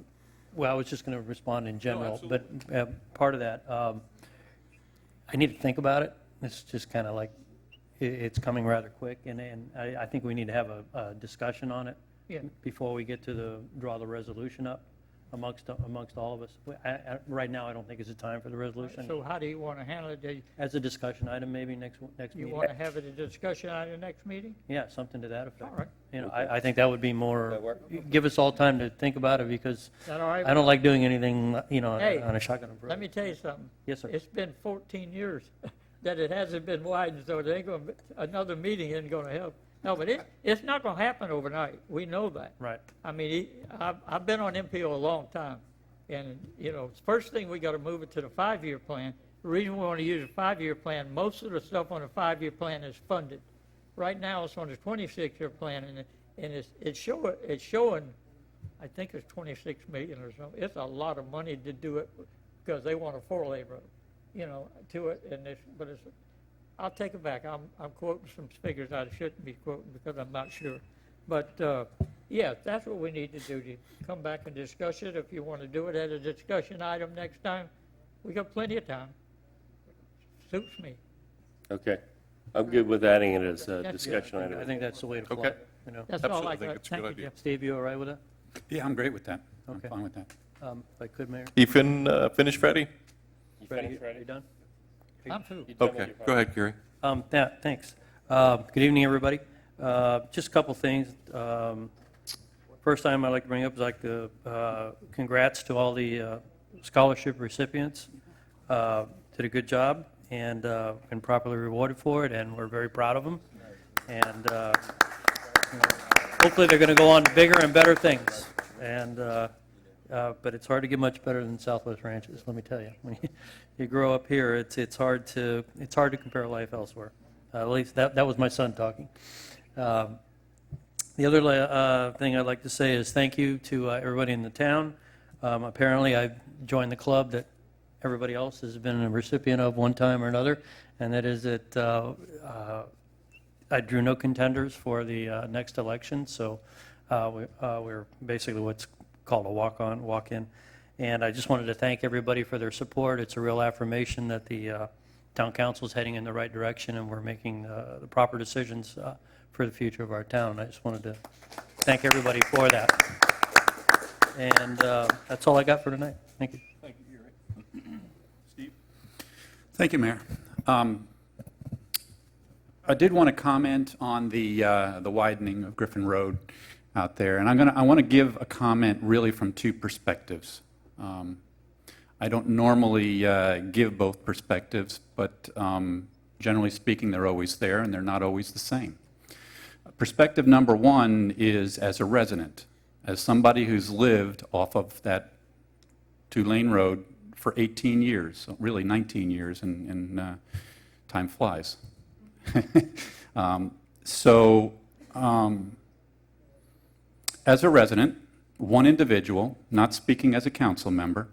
well, I was just going to respond in general, but part of that, I need to think about it. It's just kind of like, it's coming rather quick, and I think we need to have a discussion on it Yeah. before we get to draw the resolution up amongst all of us. Right now, I don't think it's a time for the resolution. So how do you want to handle it? As a discussion item, maybe next You meeting. want to have it a discussion at the next meeting? Yeah, something to that effect. All right. I think that would be more, give us all time to think about it, because Is that all right? I don't like doing anything, Hey, on a shotgun approach. Let me tell you something. Yes, sir. It's been 14 years that it hasn't been widened, so it ain't going to, another meeting isn't going to help. No, but it's not going to happen overnight. We know that. Right. I mean, I've been on MPO a long time, and, first thing, we got to move it to the 5-year plan. The reason we want to use a 5-year plan, most of the stuff on the 5-year plan is funded. Right now, it's on the 26-year plan, and it's showing, I think it's 26 million or something. It's a lot of money to do it, because they want a 4-lane road, to it, but I'll take it back. I'm quoting some figures I shouldn't be quoting, because I'm not sure. But, yeah, that's what we need to do, to come back and discuss it. If you want to do it as a discussion item next time, we got plenty of time. Suits me. Okay. I'm good with adding it as a That's discussion item. I think that's the way to play Okay. it, That's all I Absolutely, I think got. it's a Thank good you, idea. Jeff. Steve, you all right with that? Yeah, I'm great with that. Okay. I'm fine with that. If I could, Mayor? You finished, Freddie? You Ready? finished, Freddie? You done? I'm through. You done with Okay, your go ahead, Gary. Yeah, thanks. Good evening, everybody. Just a couple things. First time I'd like to bring up is congrats to all the scholarship recipients. Did a good job and been properly rewarded for it, and we're very proud of them. And hopefully they're going to go on to bigger and better things. And but it's hard to get much better than Southwest Ranches, let me tell you. When you grow up here, it's hard to compare life elsewhere. At least that was my son talking. The other thing I'd like to say is thank you to everybody in the town. Apparently, I've joined the club that everybody else has been a recipient of one time or another, and that is that I drew no contenders for the next election, so we're basically what's called a walk-on, walk-in. And I just wanted to thank everybody for their support. It's a real affirmation that the town council is heading in the right direction, and we're making the proper decisions for the future of our town. I just wanted to thank everybody for that. And that's all I got for tonight. Thank you. Thank you, Gary. Steve? Thank you, Mayor. I did want to comment on the widening of Griffin Road out there, and I want to give a comment really from two perspectives. I don't normally give both perspectives, but generally speaking, they're always there, and they're not always the same. Perspective number one is as a resident, as somebody who's lived off of that two-lane road for 18 years, really 19 years, and time flies. As a resident, one individual, not speaking as a council member,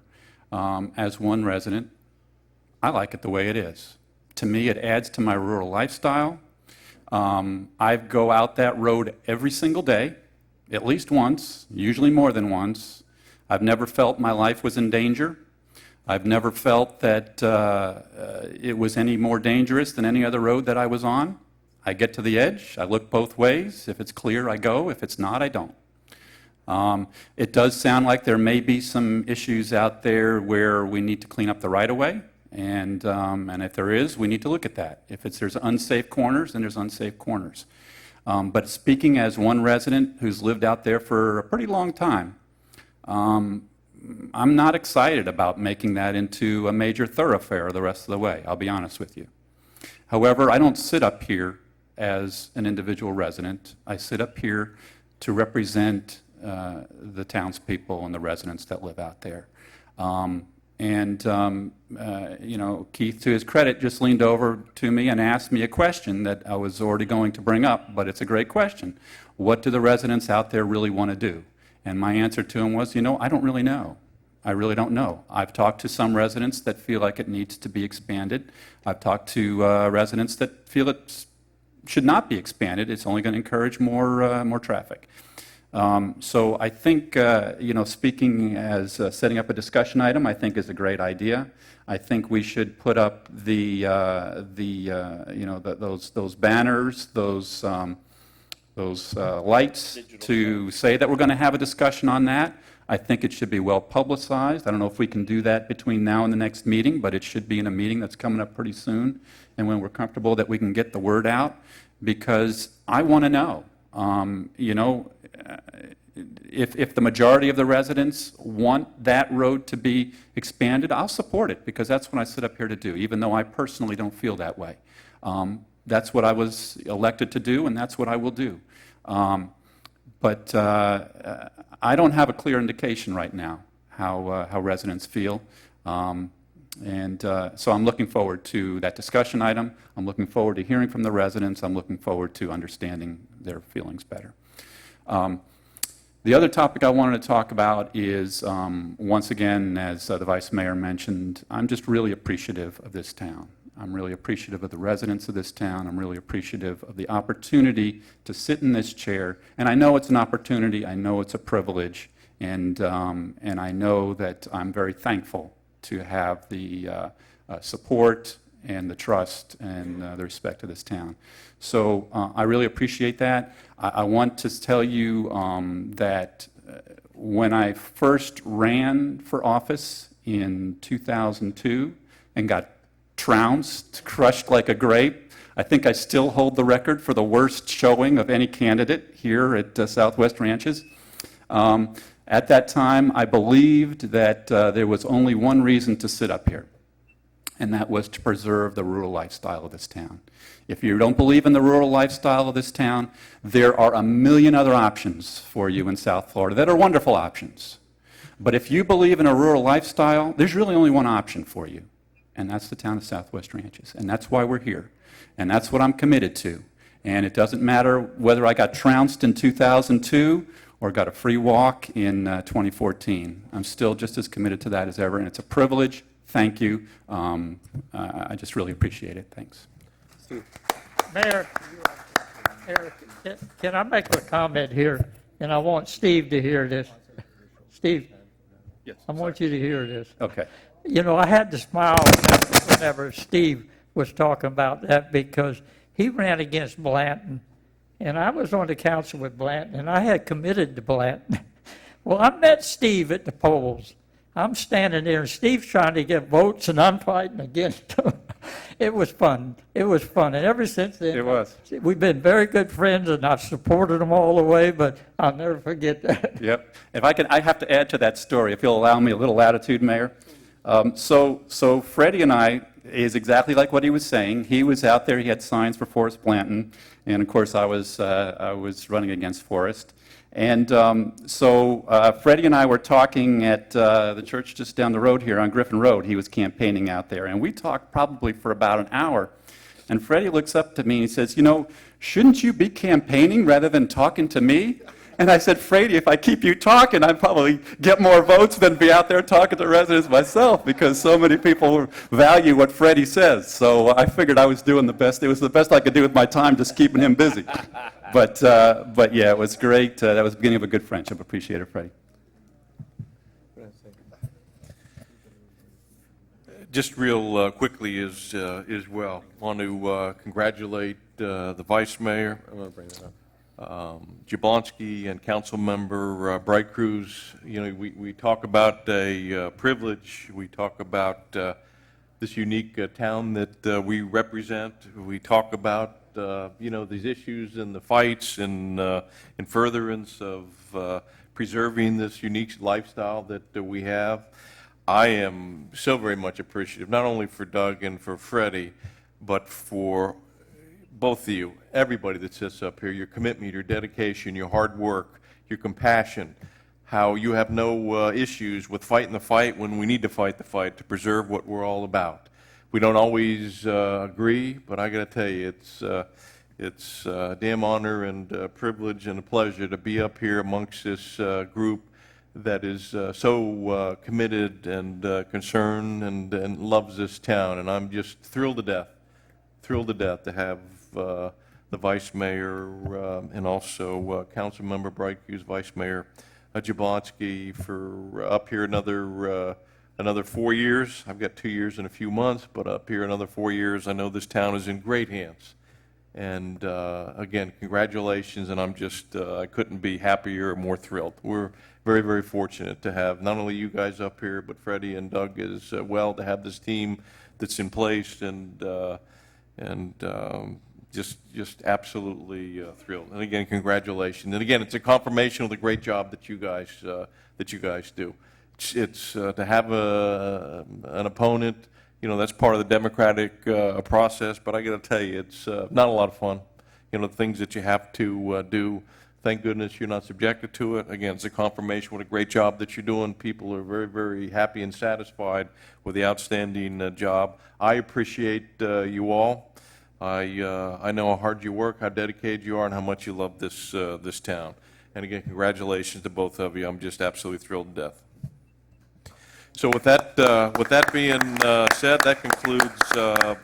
as one resident, I like it the way it is. To me, it adds to my rural lifestyle. I go out that road every single day, at least once, usually more than once. I've never felt my life was in danger. I've never felt that it was any more dangerous than any other road that I was on. I get to the edge, I look both ways. If it's clear, I go. If it's not, I don't. It does sound like there may be some issues out there where we need to clean up the right-of-way. And if there is, we need to look at that. If there's unsafe corners, then there's unsafe corners. But speaking as one resident who's lived out there for a pretty long time, I'm not excited about making that into a major thoroughfare the rest of the way, I'll be honest with you. However, I don't sit up here as an individual resident. I sit up here to represent the townspeople and the residents that live out there. Keith, to his credit, just leaned over to me and asked me a question that I was already going to bring up, but it's a great question. What do the residents out there really want to do? And my answer to him was, I don't really know. I really don't know. I've talked to some residents that feel like it needs to be expanded. I've talked to residents that feel it should not be expanded. It's only going to encourage more traffic. So I think, speaking as setting up a discussion item, I think is a great idea. I think we should put up those banners, those lights to say that we're going to have a discussion on that. I think it should be well publicized. I don't know if we can do that between now and the next meeting, but it should be in a meeting that's coming up pretty soon, and when we're comfortable that we can get the word out, because I want to know. If the majority of the residents want that road to be expanded, I'll support it, because that's what I sit up here to do, even though I personally don't feel that way. That's what I was elected to do, and that's what I will do. But I don't have a clear indication right now how residents feel. So I'm looking forward to that discussion item. I'm looking forward to hearing from the residents. I'm looking forward to understanding their feelings better. The other topic I wanted to talk about is, once again, as the Vice Mayor mentioned, I'm just really appreciative of this town. I'm really appreciative of the residents of this town. I'm really appreciative of the opportunity to sit in this chair. And I know it's an opportunity. I know it's a privilege. And I know that I'm very thankful to have the support and the trust and the respect of this town. So I really appreciate that. I want to tell you that when I first ran for office in 2002 and got trounced, crushed like a grape, I think I still hold the record for the worst showing of any candidate here at Southwest Ranches. At that time, I believed that there was only one reason to sit up here, and that was to preserve the rural lifestyle of this town. If you don't believe in the rural lifestyle of this town, there are a million other options for you in South Florida that are wonderful options. But if you believe in a rural lifestyle, there's really only one option for you, and that's the town of Southwest Ranches. And that's why we're here. And that's what I'm committed to. And it doesn't matter whether I got trounced in 2002 or got a free walk in 2014. I'm still just as committed to that as ever, and it's a privilege. Thank you. I just really appreciate it. Thanks. Mayor, can I make a comment here? And I want Steve to hear this. Steve, yes, I want you to hear this. Okay. You know, I had to smile whenever Steve was talking about that because he ran against Blanton, and I was on the council with Blanton, and I had committed to Blanton. Well, I met Steve at the polls. I'm standing there, and Steve's trying to get votes, and I'm fighting against him. It was fun. It was fun, and ever since then, It was. we've been very good friends, and I've supported him all the way, but I'll never forget that. Yep. If I can, I have to add to that story, if you'll allow me a little latitude, Mayor. So Freddie and I is exactly like what he was saying. He was out there, he had signs for Forrest Blanton, and of course I was running against Forrest. And so Freddie and I were talking at the church just down the road here on Griffin Road. He was campaigning out there, and we talked probably for about an hour. And Freddie looks up to me and he says, you know, shouldn't you be campaigning rather than talking to me? And I said, Freddie, if I keep you talking, I'd probably get more votes than be out there talking to residents myself, because so many people value what Freddie says. So I figured I was doing the best. It was the best I could do with my time, just keeping him busy. But yeah, it was great. That was the beginning of a good friendship. Appreciate it, Freddie. Just real quickly as well, want to congratulate the Vice Mayor, Jablonski, and Council Member Bright Cruz. You know, we talk about a privilege. We talk about this unique town that we represent. We talk about you know, these issues and the fights and in furtherance of preserving this unique lifestyle that we have. I am so very much appreciative, not only for Doug and for Freddie, but for both of you, everybody that sits up here, your commitment, your dedication, your hard work, your compassion, how you have no issues with fighting the fight when we need to fight the fight to preserve what we're all about. We don't always agree, but I got to tell you, it's a damn honor and privilege and a pleasure to be up here amongst this group that is so committed and concerned and loves this town. And I'm just thrilled to death to have the Vice Mayor and also Council Member Bright Cruz, Vice Mayor Jablonski for up here another 4 years. I've got 2 years and a few months, but up here another 4 years. I know this town is in great hands. And again, congratulations, and I'm just, I couldn't be happier or more thrilled. We're very, very fortunate to have not only you guys up here, but Freddie and Doug as well, to have this team that's in place, and just absolutely thrilled. And again, congratulations. And again, it's a confirmation of the great job that you guys do. It's to have an opponent, you know, that's part of the democratic process, but I got to tell you, it's not a lot of fun. You know, the things that you have to do. Thank goodness you're not subjected to it. Again, it's a confirmation what a great job that you're doing. People are very, very happy and satisfied with the outstanding job. I appreciate you all. I know how hard you work, how dedicated you are, and how much you love this town. And again, congratulations to both of you. I'm just absolutely thrilled to death. So with that being said, that concludes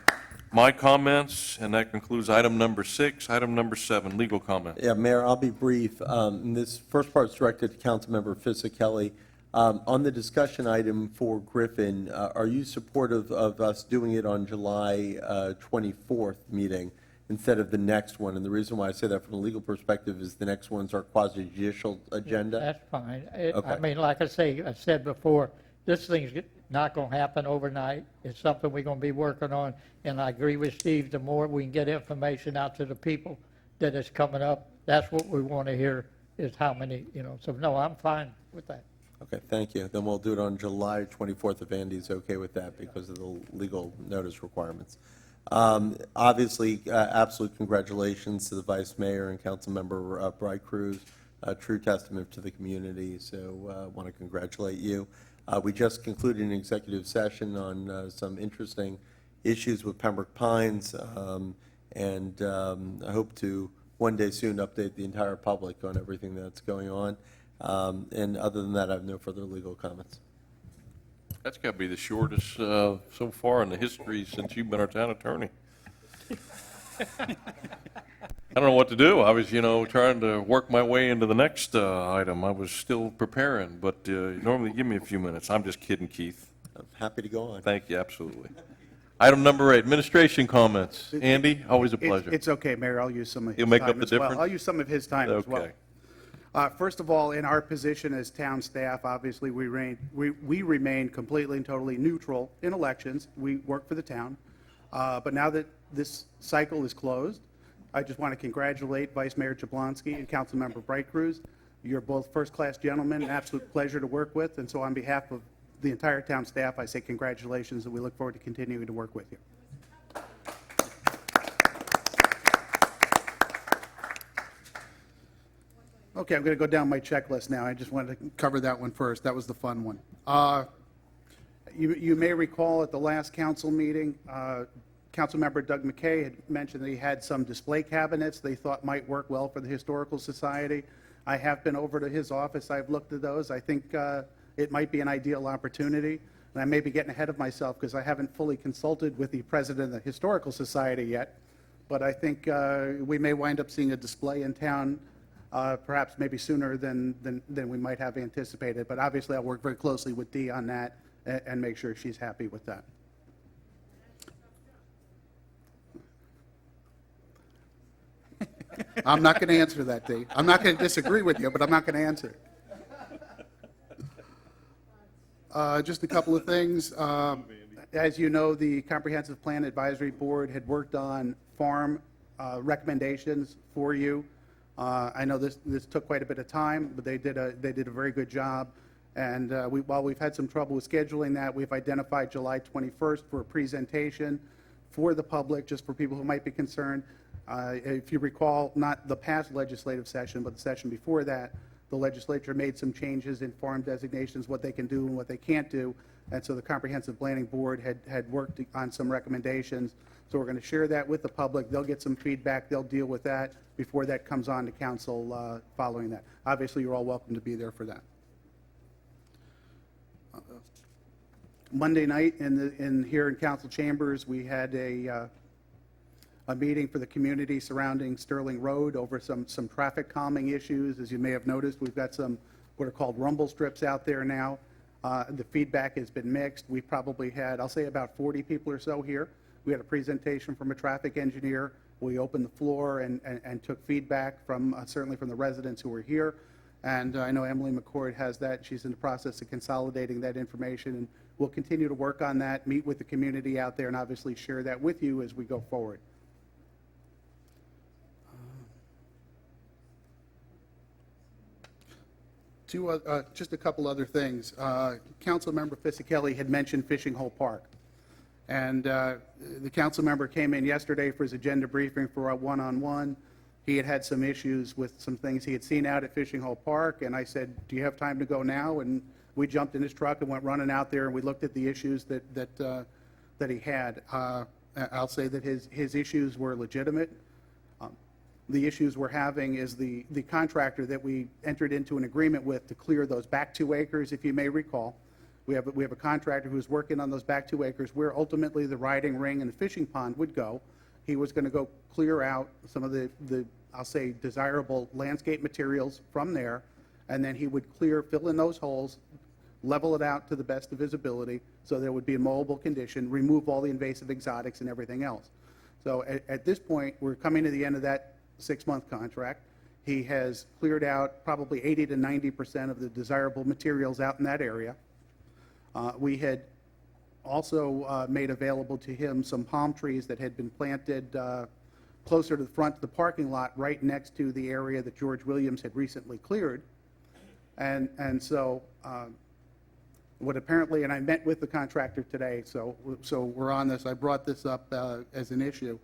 my comments, and that concludes item number 6. Item number 7, legal comment. Yeah, Mayor, I'll be brief. This first part is directed to Councilmember Fisickelli. On the discussion item for Griffin, are you supportive of us doing it on July 24th meeting instead of the next one? And the reason why I say that from a legal perspective is the next one's our quasi-judicial agenda. That's fine. Okay. I mean, like I said before, this thing's not going to happen overnight. It's something we're going to be working on, and I agree with Steve, the more we can get information out to the people that is coming up, that's what we want to hear, is how many, you know. So, no, I'm fine with that. Okay, thank you. Then we'll do it on July 24th if Andy's okay with that because of the legal notice requirements. Obviously, absolute congratulations to the Vice Mayor and Councilmember Bright Cruz, a true testament to the community, so I want to congratulate you. We just concluded an executive session on some interesting issues with Pembroke Pines, And I hope to one day soon update the entire public on everything that's going on. And other than that, I have no further legal comments. That's got to be the shortest so far in the history since you've been our town attorney. I don't know what to do. I was, trying to work my way into the next item. I was still preparing, but normally give me a few minutes. I'm just kidding, Keith. I'm happy to go on. Thank you, absolutely. Item number 8, administration comments. Andy, always a pleasure. It's okay, Mayor, I'll use some of his You'll make time up the as well. difference? I'll use some of his time as well. Okay. First of all, in our position as town staff, obviously, we remain completely and totally neutral in elections. We work for the town. But now that this cycle is closed, I just want to congratulate Vice Mayor Jablonski and Councilmember Bright Cruz. You're both first-class gentlemen, an absolute pleasure to work with. And so on behalf of the entire town staff, I say congratulations, and we look forward to continuing to work with you. Okay, I'm going to go down my checklist now. I just wanted to cover that one first. That was the fun one. You may recall at the last council meeting, Councilmember Doug McKay had mentioned that he had some display cabinets they thought might work well for the Historical Society. I have been over to his office. I've looked at those. I think it might be an ideal opportunity. And I may be getting ahead of myself because I haven't fully consulted with the president of the Historical Society yet. But I think we may wind up seeing a display in town perhaps maybe sooner than we might have anticipated. But obviously, I'll work very closely with Dee on that and make sure she's happy with that. I'm not going to answer that, Dee. I'm not going to disagree with you, but I'm not going to answer. Just a couple of things. As you know, the Comprehensive Plan Advisory Board had worked on farm recommendations for you. I know this took quite a bit of time, but they did a very good job. And while we've had some trouble with scheduling that, we've identified July 21st for a presentation for the public, just for people who might be concerned. If you recall, not the past legislative session, but the session before that, the legislature made some changes in farm designations, what they can do and what they can't do. And so the Comprehensive Planning Board had worked on some recommendations. So we're going to share that with the public. They'll get some feedback. They'll deal with that before that comes on to council following that. Obviously, you're all welcome to be there for that. Monday night here in council chambers, we had a meeting for the community surrounding Sterling Road over some traffic calming issues. As you may have noticed, we've got some what are called rumble strips out there now. The feedback has been mixed. We probably had, I'll say, about 40 people or so here. We had a presentation from a traffic engineer. We opened the floor and took feedback from certainly from the residents who were here. And I know Emily McCord has that. She's in the process of consolidating that information. And we'll continue to work on that, meet with the community out there, and obviously share that with you as we go forward. Just a couple other things. Councilmember Fisickelli had mentioned Fishing Hole Park. And the council member came in yesterday for his agenda briefing for a one-on-one. He had some issues with some things he had seen out at Fishing Hole Park, and I said, do you have time to go now? And we jumped in his truck and went running out there, and we looked at the issues that he had. I'll say that his issues were legitimate. The issues we're having is the contractor that we entered into an agreement with to clear those back 2 acres, if you may recall. We have a contractor who's working on those back 2 acres where ultimately the riding ring and the fishing pond would go. He was going to go clear out some of the I'll say, desirable landscape materials from there, and then he would fill in those holes, level it out to the best of his ability so there would be a mowable condition, remove all the invasive exotics and everything else. So at this point, we're coming to the end of that 6-month contract. He has cleared out probably 80 to 90% of the desirable materials out in that area. We had also made available to him some palm trees that had been planted closer to the front of the parking lot, right next to the area that George Williams had recently cleared. And so what apparently, and I met with the contractor today, so we're on this. I brought this up as an issue.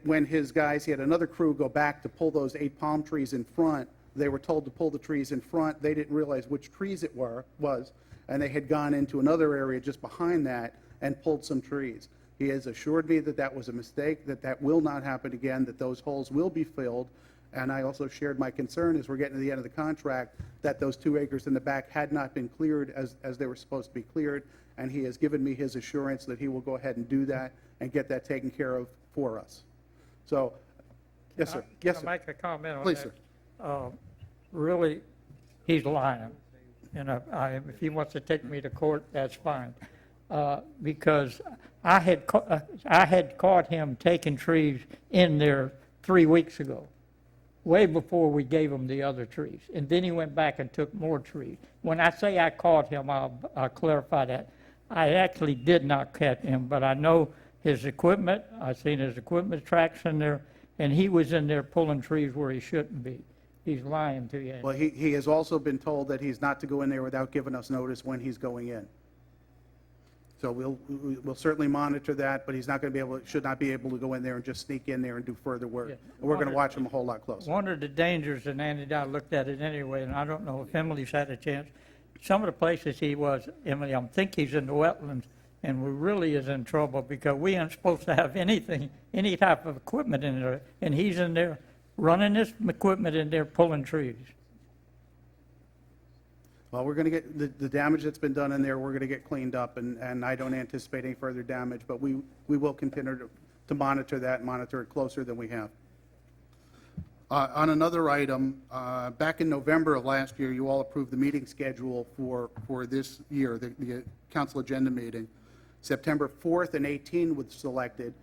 When his guys, he had another crew go back to pull those 8 palm trees in front. They were told to pull the trees in front. They didn't realize which trees it was, and they had gone into another area just behind that and pulled some trees. He has assured me that that was a mistake, that that will not happen again, that those holes will be filled. And I also shared my concern as we're getting to the end of the contract, that those 2 acres in the back had not been cleared as they were supposed to be cleared. And he has given me his assurance that he will go ahead and do that and get that taken care of for us. So, yes, sir. Yes, Can sir. I make a comment on Please, that? sir. Really, he's lying. And if he wants to take me to court, that's fine. Because I had caught him taking trees in there 3 weeks ago, way before we gave him the other trees. And then he went back and took more trees. When I say I caught him, I'll clarify that. I actually did not catch him, but I know his equipment. I've seen his equipment tracks in there, and he was in there pulling trees where he shouldn't be. He's lying to you. Well, he has also been told that he's not to go in there without giving us notice when he's going in. So we'll certainly monitor that, but he's not going to be able, should not be able to go in there and just sneak in there and do further work. Yeah. And we're going to watch him a whole lot closer. One of the dangers, and Andy and I looked at it anyway, and I don't know if Emily's had a chance. Some of the places he was, Emily, I think he's in the wetlands, and we really is in trouble because we aren't supposed to have anything, any type of equipment in there, and he's in there running this equipment in there pulling trees. Well, we're going to get, the damage that's been done in there, we're going to get cleaned up, and I don't anticipate any further damage, but we will continue to monitor that and monitor it closer than we have. On another item, back in November of last year, you all approved the meeting schedule for this year, the council agenda meeting. September 4th and 18th was selected.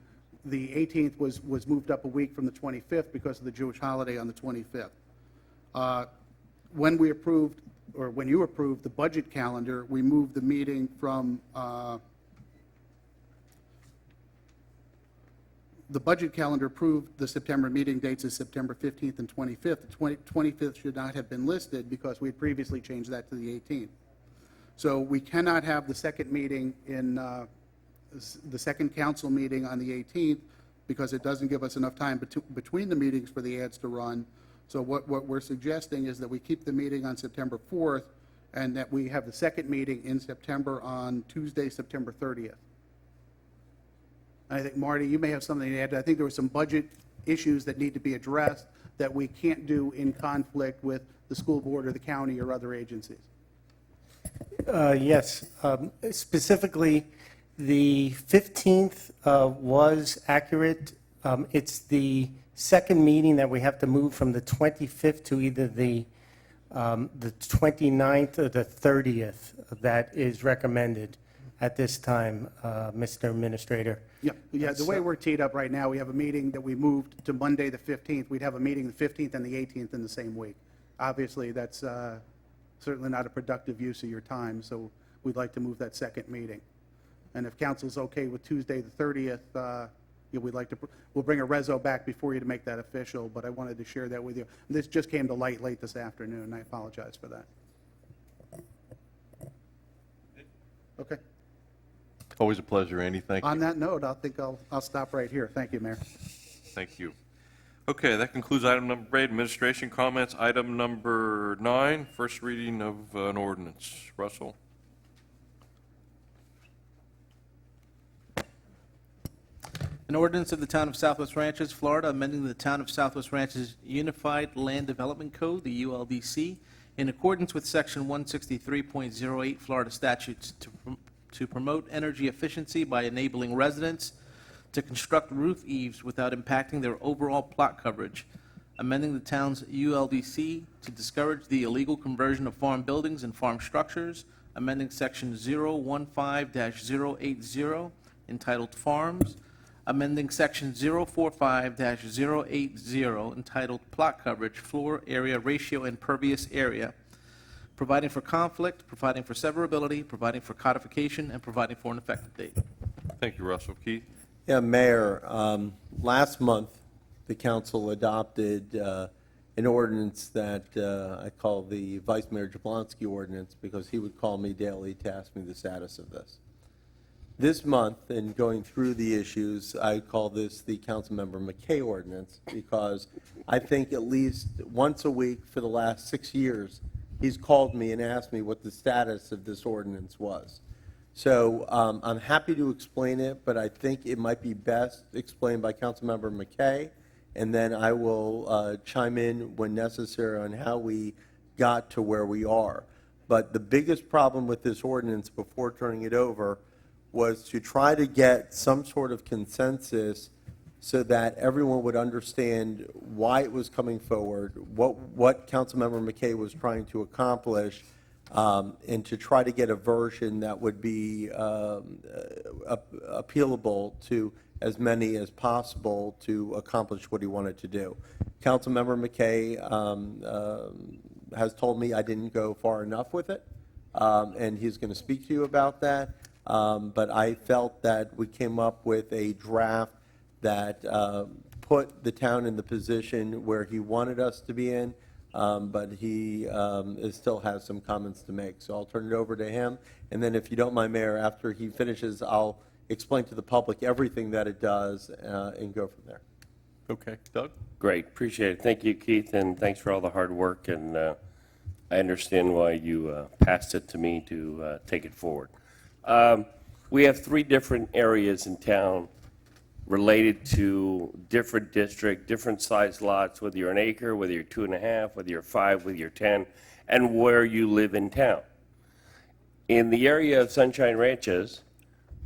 The 18th was moved up a week from the 25th because of the Jewish holiday on the 25th. When we approved, or when you approved the budget calendar, we moved the meeting from, the budget calendar approved the September meeting dates as September 15th and 25th. The 25th should not have been listed because we had previously changed that to the 18th. So we cannot have the second meeting in, the second council meeting on the 18th because it doesn't give us enough time between the meetings for the ads to run. So what we're suggesting is that we keep the meeting on September 4th and that we have the second meeting in September on Tuesday, September 30th. I think, Marty, you may have something to add. I think there were some budget issues that need to be addressed that we can't do in conflict with the school board or the county or other agencies. Yes. Specifically, the 15th was accurate. It's the second meeting that we have to move from the 25th to either the 29th or the 30th that is recommended at this time, Mr. Administrator. Yeah, the way we're teed up right now, we have a meeting that we moved to Monday, the 15th. We'd have a meeting the 15th and the 18th in the same week. Obviously, that's certainly not a productive use of your time, so we'd like to move that second meeting. And if council's okay with Tuesday, the 30th, we'd like to, we'll bring a reso back before you to make that official, but I wanted to share that with you. This just came to light late this afternoon, and I apologize for that. Okay. Always a pleasure, Andy. Thank you. On that note, I think I'll stop right here. Thank you, Mayor. Thank you. Okay, that concludes item number 8, administration comments. Item number 9, first reading of an ordinance. Russell? An ordinance of the Town of Southwest Ranches, Florida, amending the Town of Southwest Ranches Unified Land Development Code, the ULDC, in accordance with Section 163.08 Florida statutes to promote energy efficiency by enabling residents to construct roof eaves without impacting their overall plot coverage, amending the town's ULDC to discourage the illegal conversion of farm buildings and farm structures, amending Section 015-080 entitled Farms, amending Section 045-080 entitled Plot Coverage, Floor Area Ratio and Pervious Area, providing for conflict, providing for severability, providing for codification, and providing for an effective date. Thank you, Russell. Keith? Yeah, Mayor, last month, the council adopted an ordinance that I call the Vice Mayor Jablonski ordinance because he would call me daily to ask me the status of this. This month, in going through the issues, I call this the Councilmember McKay ordinance because I think at least once a week for the last 6 years, he's called me and asked me what the status of this ordinance was. So I'm happy to explain it, but I think it might be best explained by Councilmember McKay, and then I will chime in when necessary on how we got to where we are. But the biggest problem with this ordinance, before turning it over, was to try to get some sort of consensus so that everyone would understand why it was coming forward, what Councilmember McKay was trying to accomplish, and to try to get a version that would be appealable to as many as possible to accomplish what he wanted to do. Councilmember McKay has told me I didn't go far enough with it, and he's going to speak to you about that. But I felt that we came up with a draft that put the town in the position where he wanted us to be in, but he still has some comments to make. So I'll turn it over to him, and then if you don't mind, Mayor, after he finishes, I'll explain to the public everything that it does and go from there. Okay, Doug? Great, appreciate it. Thank you, Keith, and thanks for all the hard work, and I understand why you passed it to me to take it forward. We have 3 different areas in town related to different district, different size lots, whether you're an acre, whether you're 2.5, whether you're 5, whether you're 10, and where you live in town. In the area of Sunshine Ranches,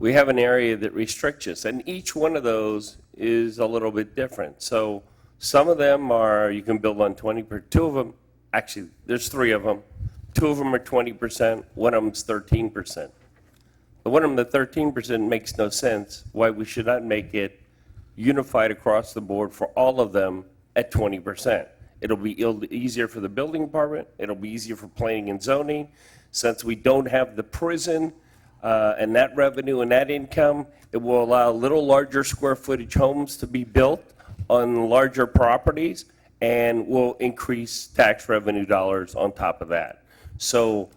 we have an area that restricts us, and each one of those is a little bit different. So some of them are, you can build on 20%, 2 of them, actually, there's 3 of them. 2 of them are 20%, one of them's 13%. The one of them, the 13%, makes no sense why we should not make it unified across the board for all of them at 20%. It'll be easier for the building department, it'll be easier for planning and zoning. Since we don't have the prison and that revenue and that income, it will allow little larger square footage homes to be built on larger properties and will increase tax revenue dollars on top of that. So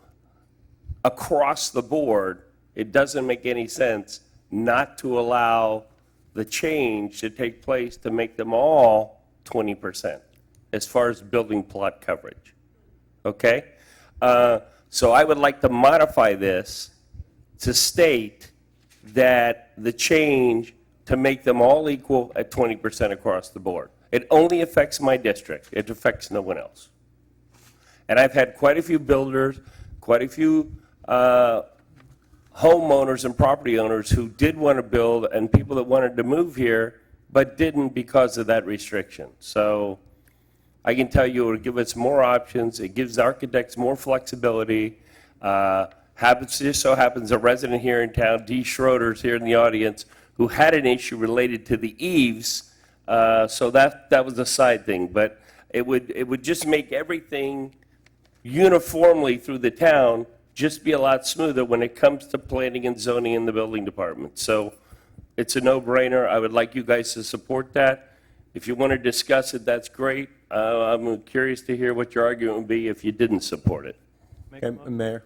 across the board, it doesn't make any sense not to allow the change to take place to make them all 20% as far as building plot coverage. Okay? So I would like to modify this to state that the change to make them all equal at 20% across the board. It only affects my district. It affects no one else. And I've had quite a few builders, quite a few homeowners and property owners who did want to build and people that wanted to move here but didn't because of that restriction. So I can tell you it will give us more options. It gives architects more flexibility. Just so happens a resident here in town, Dee Schroeder's here in the audience, who had an issue related to the eaves. So that was a side thing. But it would just make everything uniformly through the town just be a lot smoother when it comes to planning and zoning in the building department. So it's a no-brainer. I would like you guys to support that. If you want to discuss it, that's great. I'm curious to hear what your argument would be if you didn't support it. Okay, Mayor?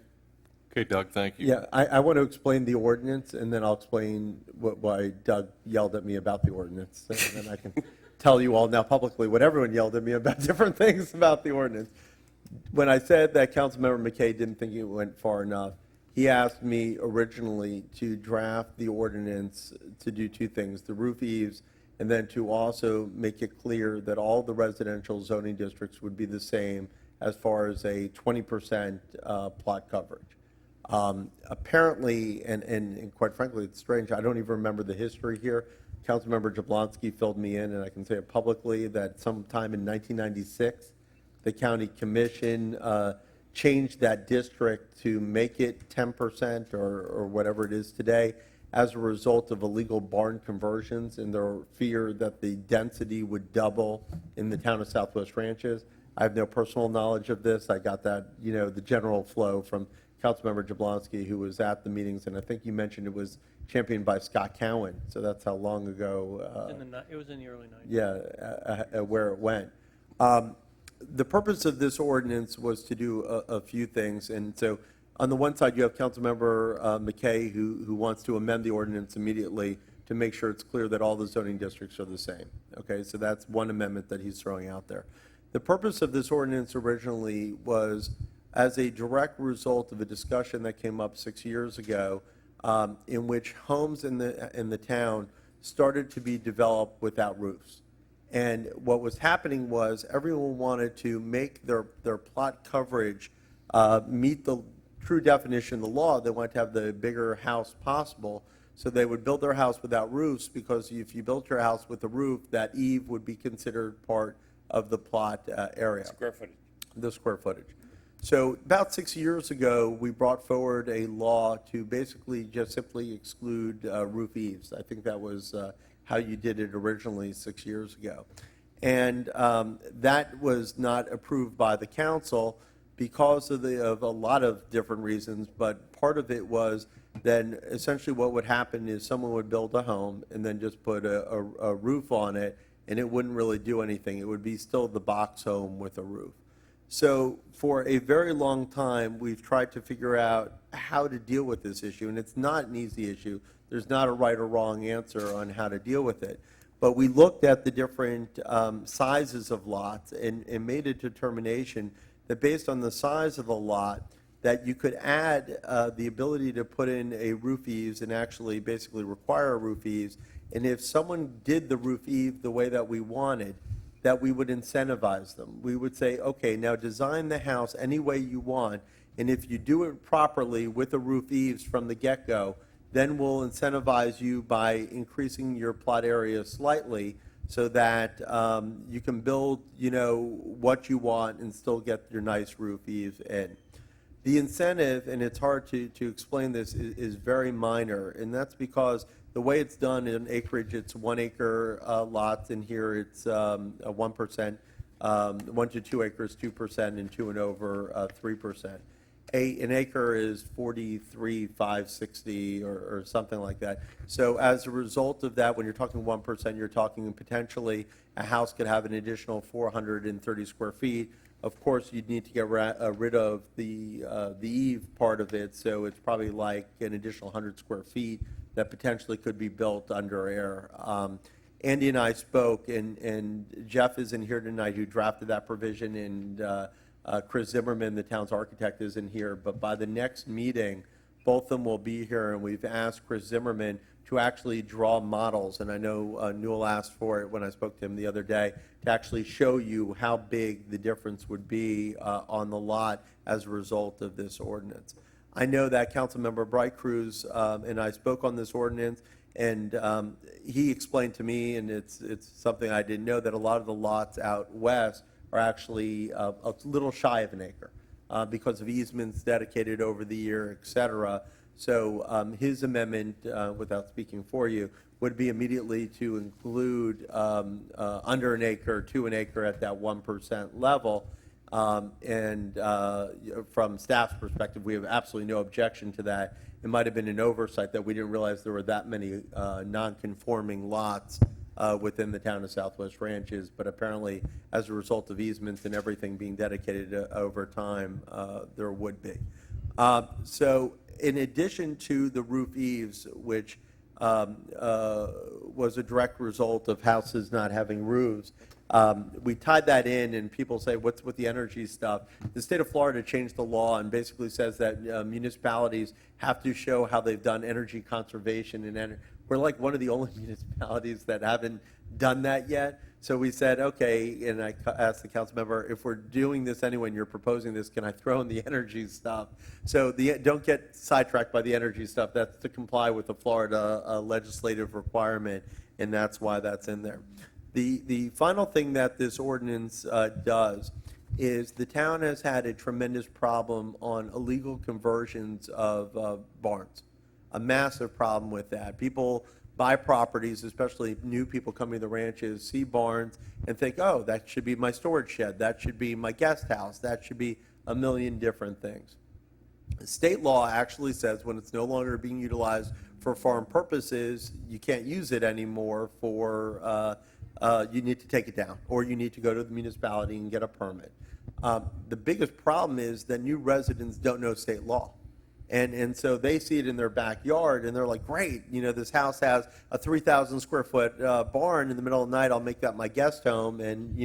Okay, Doug, thank you. Yeah, I want to explain the ordinance, and then I'll explain why Doug yelled at me about the ordinance. And then I can tell you all now publicly what everyone yelled at me about different things about the ordinance. When I said that Councilmember McKay didn't think it went far enough, he asked me originally to draft the ordinance to do 2 things, the roof eaves, and then to also make it clear that all the residential zoning districts would be the same as far as a 20% plot coverage. Apparently, and quite frankly, it's strange, I don't even remember the history here. Councilmember Jablonski filled me in, and I can say it publicly, that sometime in 1996, the county commission changed that district to make it 10% or whatever it is today as a result of illegal barn conversions and their fear that the density would double in the town of Southwest Ranches. I have no personal knowledge of this. I got that, the general flow from Councilmember Jablonski, who was at the meetings, and I think you mentioned it was championed by Scott Cowan, so that's how long ago. It was in the early 90s. Yeah, where it went. The purpose of this ordinance was to do a few things, and so on the one side, you have Councilmember McKay, who wants to amend the ordinance immediately to make sure it's clear that all the zoning districts are the same. Okay, so that's one amendment that he's throwing out there. The purpose of this ordinance originally was as a direct result of a discussion that came up 6 years ago in which homes in the town started to be developed without roofs. And what was happening was everyone wanted to make their plot coverage meet the true definition of the law. They wanted to have the bigger house possible. So they would build their house without roofs, because if you built your house with a roof, that eave would be considered part of the plot area. Square footage. The square footage. So about 6 years ago, we brought forward a law to basically just simply exclude roof eaves. I think that was how you did it originally 6 years ago. And that was not approved by the council because of a lot of different reasons, but part of it was then essentially what would happen is someone would build a home and then just put a roof on it, and it wouldn't really do anything. It would be still the box home with a roof. So for a very long time, we've tried to figure out how to deal with this issue, and it's not an easy issue. There's not a right or wrong answer on how to deal with it. But we looked at the different sizes of lots and made a determination that based on the size of the lot, that you could add the ability to put in a roof eaves and actually basically require a roof eaves. And if someone did the roof eave the way that we wanted, that we would incentivize them. We would say, okay, now design the house any way you want, and if you do it properly with the roof eaves from the get-go, then we'll incentivize you by increasing your plot area slightly so that you can build, what you want and still get your nice roof eaves in. The incentive, and it's hard to explain this, is very minor, and that's because the way it's done in acreage, it's 1 acre lots, and here it's 1%, 1 to 2 acres, 2%, and 2 and over, 3%. An acre is 43,560 or something like that. So as a result of that, when you're talking 1%, you're talking potentially a house could have an additional 430 square feet. Of course, you'd need to get rid of the eave part of it, so it's probably like an additional 100 square feet that potentially could be built under air. Andy and I spoke, and Jeff is in here tonight who drafted that provision, and Chris Zimmerman, the town's architect, is in here. But by the next meeting, both of them will be here, and we've asked Chris Zimmerman to actually draw models, and I know Newell asked for it when I spoke to him the other day, to actually show you how big the difference would be on the lot as a result of this ordinance. I know that Councilmember Bright Cruz and I spoke on this ordinance, and he explained to me, and it's something I didn't know, that a lot of the lots out west are actually a little shy of an acre because of easements dedicated over the year, et cetera. So his amendment, without speaking for you, would be immediately to include under an acre to an acre at that 1% level. And from staff's perspective, we have absolutely no objection to that. It might have been an oversight that we didn't realize there were that many non-conforming lots within the town of Southwest Ranches, but apparently as a result of easements and everything being dedicated over time, there would be. So in addition to the roof eaves, which was a direct result of houses not having roofs, we tied that in, and people say, what's with the energy stuff? The state of Florida changed the law and basically says that municipalities have to show how they've done energy conservation, and we're like one of the only municipalities that haven't done that yet. So we said, okay, and I asked the council member, if we're doing this anyway and you're proposing this, can I throw in the energy stuff? So don't get sidetracked by the energy stuff. That's to comply with the Florida legislative requirement, and that's why that's in there. The final thing that this ordinance does is the town has had a tremendous problem on illegal conversions of barns, a massive problem with that. People buy properties, especially new people coming to the ranches, see barns and think, oh, that should be my storage shed, that should be my guest house, that should be a million different things. State law actually says when it's no longer being utilized for farm purposes, you can't use it anymore for, you need to take it down, or you need to go to the municipality and get a permit. The biggest problem is that new residents don't know state law. And so they see it in their backyard, and they're like, great, this house has a 3,000 square foot barn. In the middle of the night, I'll make that my guest home, and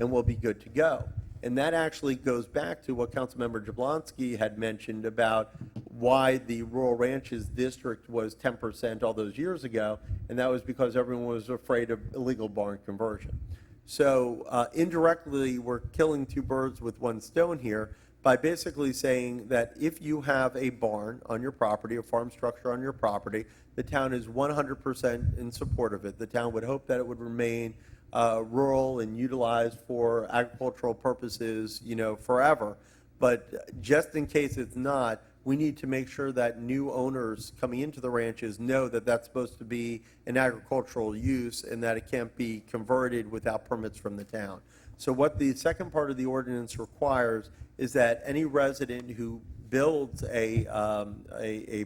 we'll be good to go. And that actually goes back to what Councilmember Jablonski had mentioned about why the Rural Ranches District was 10% all those years ago, and that was because everyone was afraid of illegal barn conversion. So indirectly, we're killing two birds with one stone here by basically saying that if you have a barn on your property, a farm structure on your property, the town is 100% in support of it. The town would hope that it would remain rural and utilized for agricultural purposes, forever. But just in case it's not, we need to make sure that new owners coming into the ranches know that that's supposed to be an agricultural use and that it can't be converted without permits from the town. So what the second part of the ordinance requires is that any resident who builds a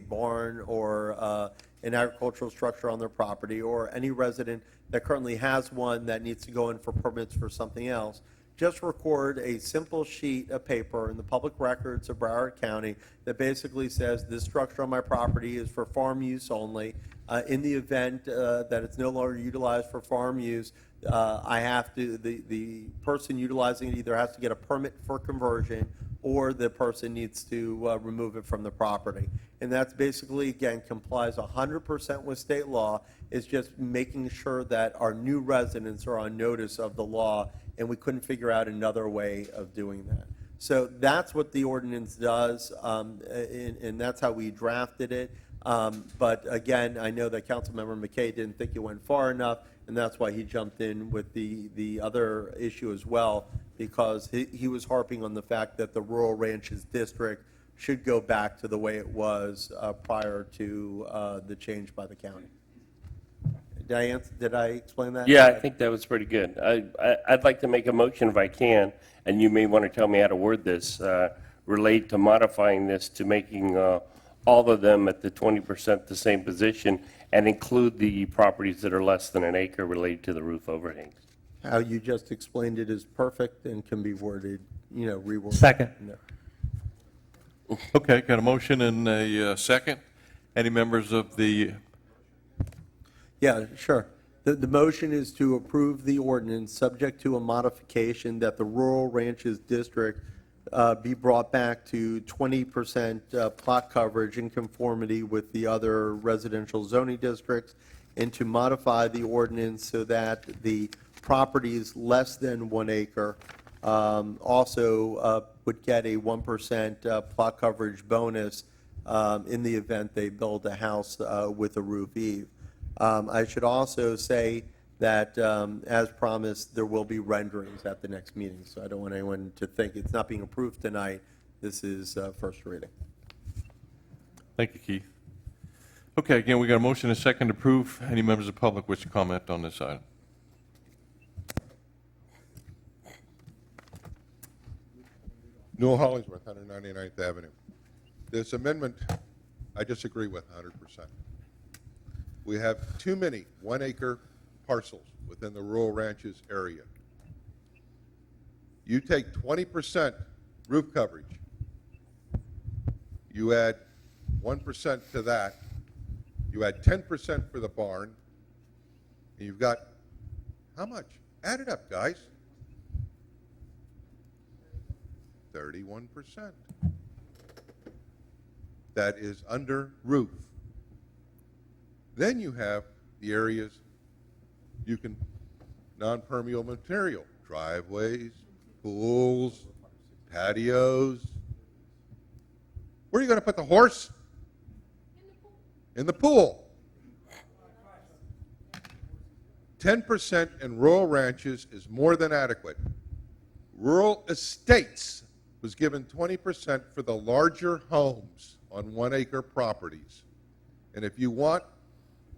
barn or an agricultural structure on their property, or any resident that currently has one that needs to go in for permits for something else, just record a simple sheet of paper in the public records of Broward County that basically says this structure on my property is for farm use only. In the event that it's no longer utilized for farm use, the person utilizing it either has to get a permit for conversion or the person needs to remove it from the property. And that's basically, again, complies 100% with state law. It's just making sure that our new residents are on notice of the law, and we couldn't figure out another way of doing that. So that's what the ordinance does, and that's how we drafted it. But again, I know that Councilmember McKay didn't think it went far enough, and that's why he jumped in with the other issue as well, because he was harping on the fact that the Rural Ranches District should go back to the way it was prior to the change by the county. Did I explain that? Yeah, I think that was pretty good. I'd like to make a motion if I can, and you may want to tell me how to word this, relate to modifying this to making all of them at the 20% the same position, and include the properties that are less than an acre related to the roof overhangs. How you just explained it is perfect and can be worded, reworded. Second. No. Okay, got a motion and a second. Any members of the, Yeah, sure. The motion is to approve the ordinance, subject to a modification that the Rural Ranches District be brought back to 20% plot coverage in conformity with the other residential zoning districts, and to modify the ordinance so that the properties less than 1 acre also would get a 1% plot coverage bonus in the event they build a house with a roof eave. I should also say that, as promised, there will be renderings at the next meeting, so I don't want anyone to think it's not being approved tonight. This is first reading. thank you, Keith. Okay, again, we got a motion and a second to approve. Any members of the public wish to comment on this item? Newell Hollingsworth, 199th Avenue. This amendment, I disagree with 100%. We have too many 1 acre parcels within the Rural Ranches area. You take 20% roof coverage, you add 1% to that, you add 10% for the barn, and you've got, how much? Add it up, guys. 31%. That is under roof. Then you have the areas you can, non-permeable material, driveways, pools, patios. Where are you going to put the horse? In the pool. 10% in rural ranches is more than adequate. Rural estates was given 20% for the larger homes on 1 acre properties. And if you want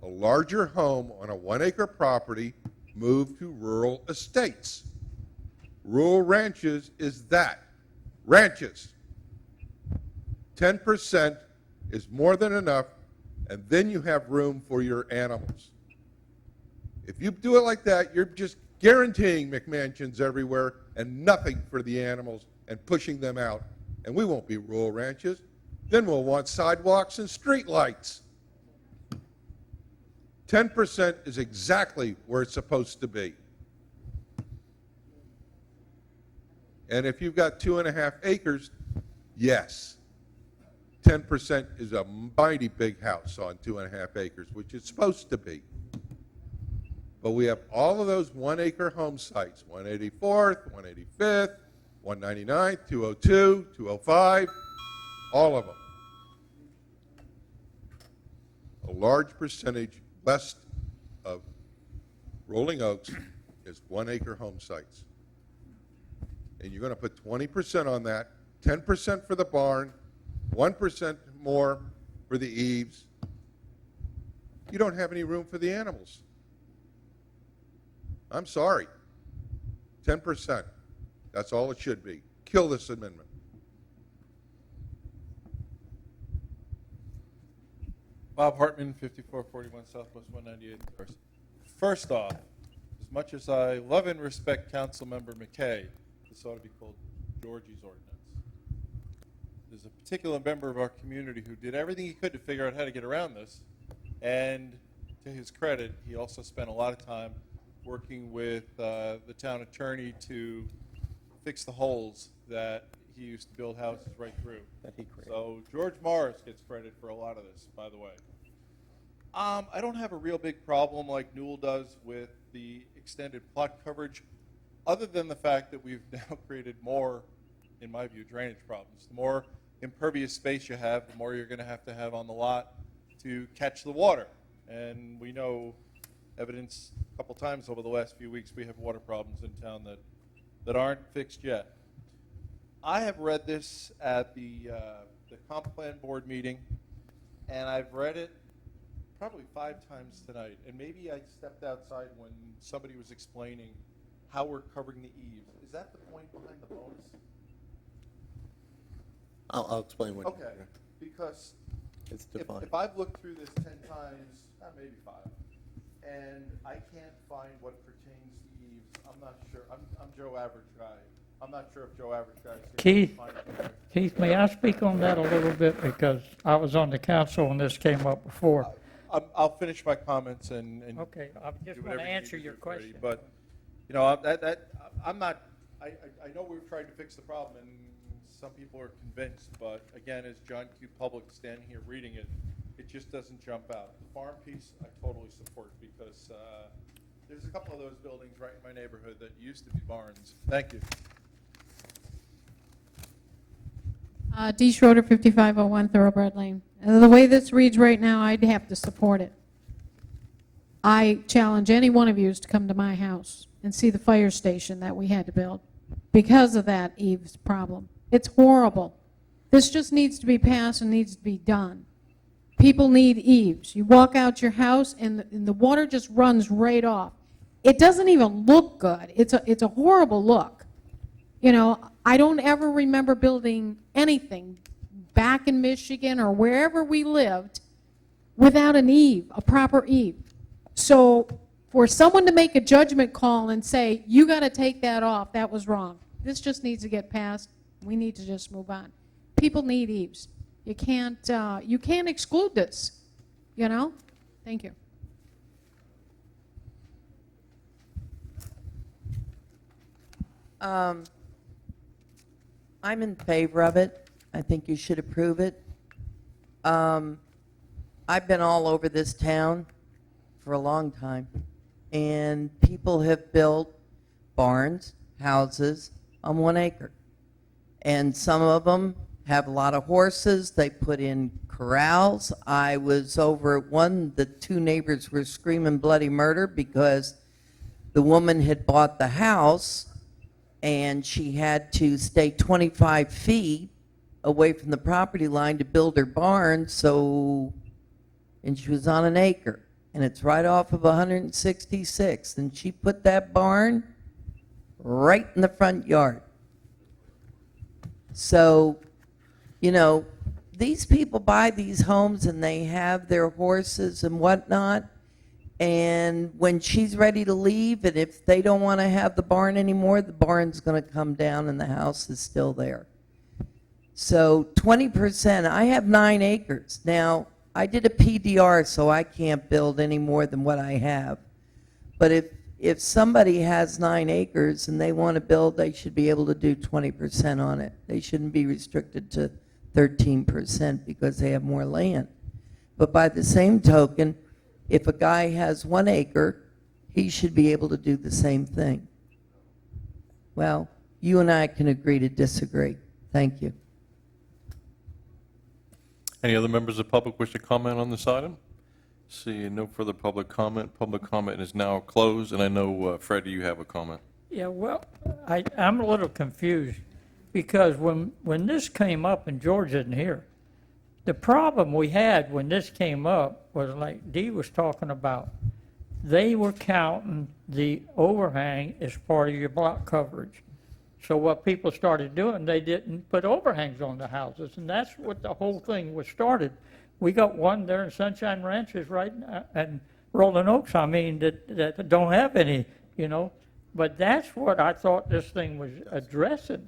a larger home on a 1 acre property, move to rural estates. Rural ranches is that. Ranches. 10% is more than enough, and then you have room for your animals. If you do it like that, you're just guaranteeing McMansions everywhere and nothing for the animals and pushing them out. And we won't be rural ranches. Then we'll want sidewalks and street lights. 10% is exactly where it's supposed to be. And if you've got 2.5 acres, yes, 10% is a mighty big house on 2.5 acres, which it's supposed to be. But we have all of those 1-acre home sites, 184th, 185th, 199th, 202, 205, all of them. A large percentage west of Rolling Oaks is 1-acre home sites. And you're going to put 20% on that, 10% for the barn, 1% more for the eaves. You don't have any room for the animals. I'm sorry. 10%. That's all it should be. Kill this amendment. Bob Hartman, 5441 Southwest 198th Course. First off, as much as I love and respect Councilmember McKay, this ought to be called Georgie's ordinance. There's a particular member of our community who did everything he could to figure out how to get around this, and to his credit, he also spent a lot of time working with the town attorney to fix the holes that he used to build houses right through. So George Morris gets credit for a lot of this, by the way. I don't have a real big problem like Newell does with the extended plot coverage, other than the fact that we've now created more, in my view, drainage problems. The more impervious space you have, the more you're going to have on the lot to catch the water. And we know evidence a couple times over the last few weeks we have water problems in town that aren't fixed yet. I have read this at the comp plan board meeting, and I've read it probably 5 times tonight. And maybe I stepped outside when somebody was explaining how we're covering the eaves. Is that the point behind the bonus? I'll explain what. Okay, because It's defined. if I've looked through this 10 times, maybe 5, and I can't find what pertains to eaves, I'm not sure. I'm Joe Average Guy. I'm not sure if Joe Average Guy is Keith, find it there. Keith, may I speak on that a little bit, because I was on the council when this came up before. I'll finish my comments and Okay, I just do want whatever to you answer need your to do, Freddie. question. But, I'm not, I know we're trying to fix the problem, and some people are convinced, but again, as John Q. Public standing here reading it, it just doesn't jump out. The farm piece, I totally support, because there's a couple of those buildings right in my neighborhood that used to be barns. Thank you. D. Schroeder, 5501 Thoroughbred Lane. The way this reads right now, I'd have to support it. I challenge any one of you to come to my house and see the fire station that we had to build because of that eaves problem. It's horrible. This just needs to be passed and needs to be done. People need eaves. You walk out your house and the water just runs right off. It doesn't even look good. It's a horrible look. You know, I don't ever remember building anything back in Michigan or wherever we lived without an eave, a proper eave. So for someone to make a judgment call and say, you got to take that off, that was wrong. This just needs to get passed. We need to just move on. People need eaves. You can't exclude this, you know? Thank you. I'm in favor of it. I think you should approve it. I've been all over this town for a long time, and people have built barns, houses on 1 acre. And some of them have a lot of horses. They put in corrals. I was over at one, the 2 neighbors were screaming bloody murder because the woman had bought the house and she had to stay 25 feet away from the property line to build her barn, and she was on 1 acre, and it's right off of 166, and she put that barn right in the front yard. So, you know, these people buy these homes and they have their horses and whatnot, and when she's ready to leave, and if they don't want to have the barn anymore, the barn's going to come down and the house is still there. So 20%, I have 9 acres. Now, I did a PDR, so I can't build any more than what I have. But if somebody has 9 acres and they want to build, they should be able to do 20% on it. They shouldn't be restricted to 13% because they have more land. But by the same token, if a guy has 1 acre, he should be able to do the same thing. Well, you and I can agree to disagree. Thank you. Any other members of the public wish to comment on this item? Seeing no further public comment is now closed, and I know, Freddie, you have a comment. Yeah, well, I'm a little confused, because when this came up, and George isn't here, the problem we had when this came up was, like Dee was talking about, they were counting the overhang as part of your block coverage. So what people started doing, they didn't put overhangs on the houses, and that's what the whole thing was started. We got one there in Sunshine Ranches, right, and Rolling Oaks, I mean, that don't have any, you know. But that's what I thought this thing was addressing,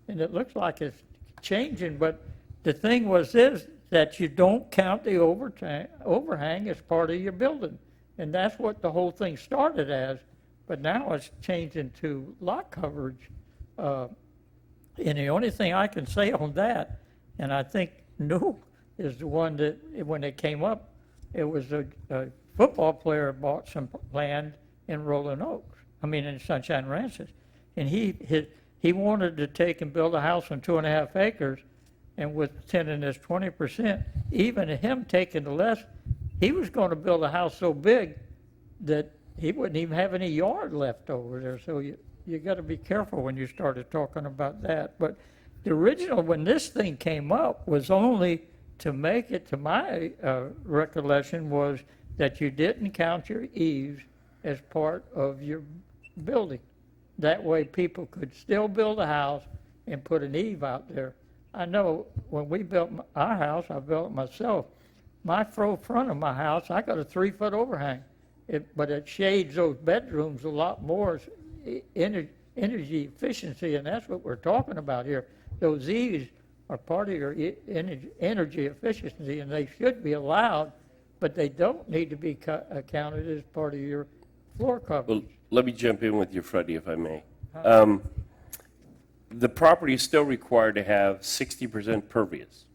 and it looks like it's changing. But the thing was this, that you don't count the overhang as part of your building, and that's what the whole thing started as. But now it's changing to lot coverage. And the only thing I can say on that, and I think New is the one that, when it came up, it was a football player bought some land in Rolling Oaks, in Sunshine Ranches. And he wanted to take and build a house on 2.5 acres, and with 10 and this 20%, even him taking the less, he was going to build a house so big that he wouldn't even have any yard left over there. So you got to be careful when you started talking about that. But the original, when this thing came up, was only to make it, to my recollection, was that you didn't count your eaves as part of your building. That way people could still build a house and put an eave out there. I know when we built our house, I built it myself. My front of my house, I got a 3-foot overhang, but it shades those bedrooms a lot more energy efficiency, and that's what we're talking about here. Those eaves are part of your energy efficiency, and they should be allowed, but they don't need to be counted as part of your floor coverage. Well, let me jump in with you, Freddie, if I may. The property is still required to have 60% pervious.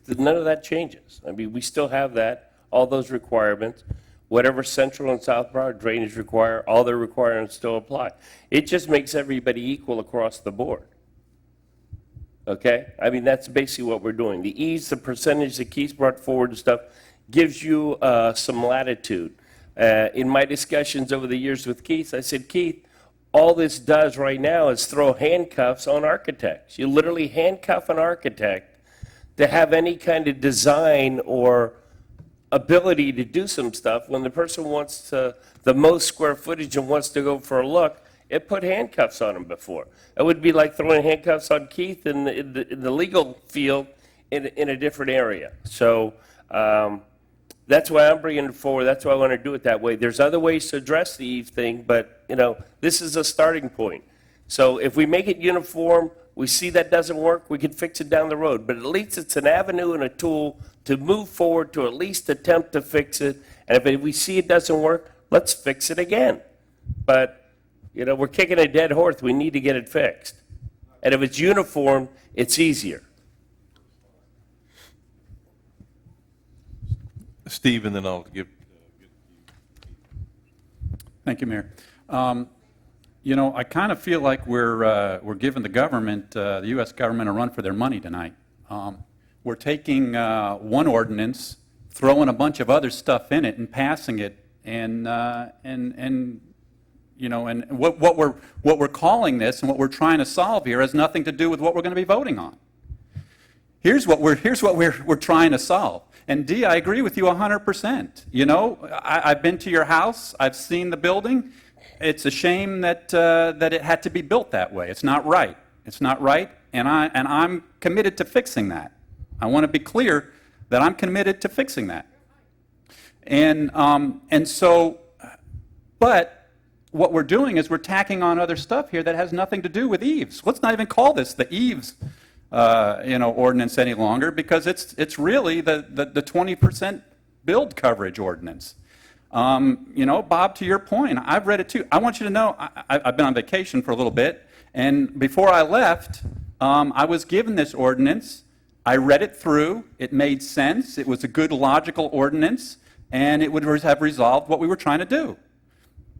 None of that changes. We still have that, all those requirements. Whatever Central and South Broward drainage require, all their requirements still apply. It just makes everybody equal across the board. Okay? That's basically what we're doing. The ease, the percentage that Keith brought forward and stuff, gives you some latitude. In my discussions over the years with Keith, I said, Keith, all this does right now is throw handcuffs on architects. You literally handcuff an architect to have any kind of design or ability to do some stuff. When the person wants the most square footage and wants to go for a look, it put handcuffs on them before. It would be like throwing handcuffs on Keith in the legal field in a different area. So that's why I'm bringing it forward. That's why I want to do it that way. There's other ways to address the eve thing, but this is a starting point. So if we make it uniform, we see that doesn't work, we can fix it down the road. But at least it's an avenue and a tool to move forward, to at least attempt to fix it. And if we see it doesn't work, let's fix it again. But, we're kicking a dead horse. We need to get it fixed. And if it's uniform, it's easier. Steve, and then I'll give. Thank you, Mayor. I kind of feel like we're giving the government, the U.S. government, a run for their money tonight. We're taking one ordinance, throwing a bunch of other stuff in it, and passing it, and what we're calling this and what we're trying to solve here has nothing to do with what we're going to be voting on. Here's what we're trying to solve. And Dee, I agree with you 100%. I've been to your house. I've seen the building. It's a shame that it had to be built that way. It's not right. It's not right, and I'm committed to fixing that. I want to be clear that I'm committed to fixing that. But what we're doing is we're tacking on other stuff here that has nothing to do with eaves. Let's not even call this the eaves ordinance any longer, because it's really the 20% build coverage ordinance. Bob, to your point, I've read it too. I want you to know I've been on vacation for a little bit, and before I left, I was given this ordinance. I read it through. It made sense. It was a good logical ordinance, and it would have resolved what we were trying to do.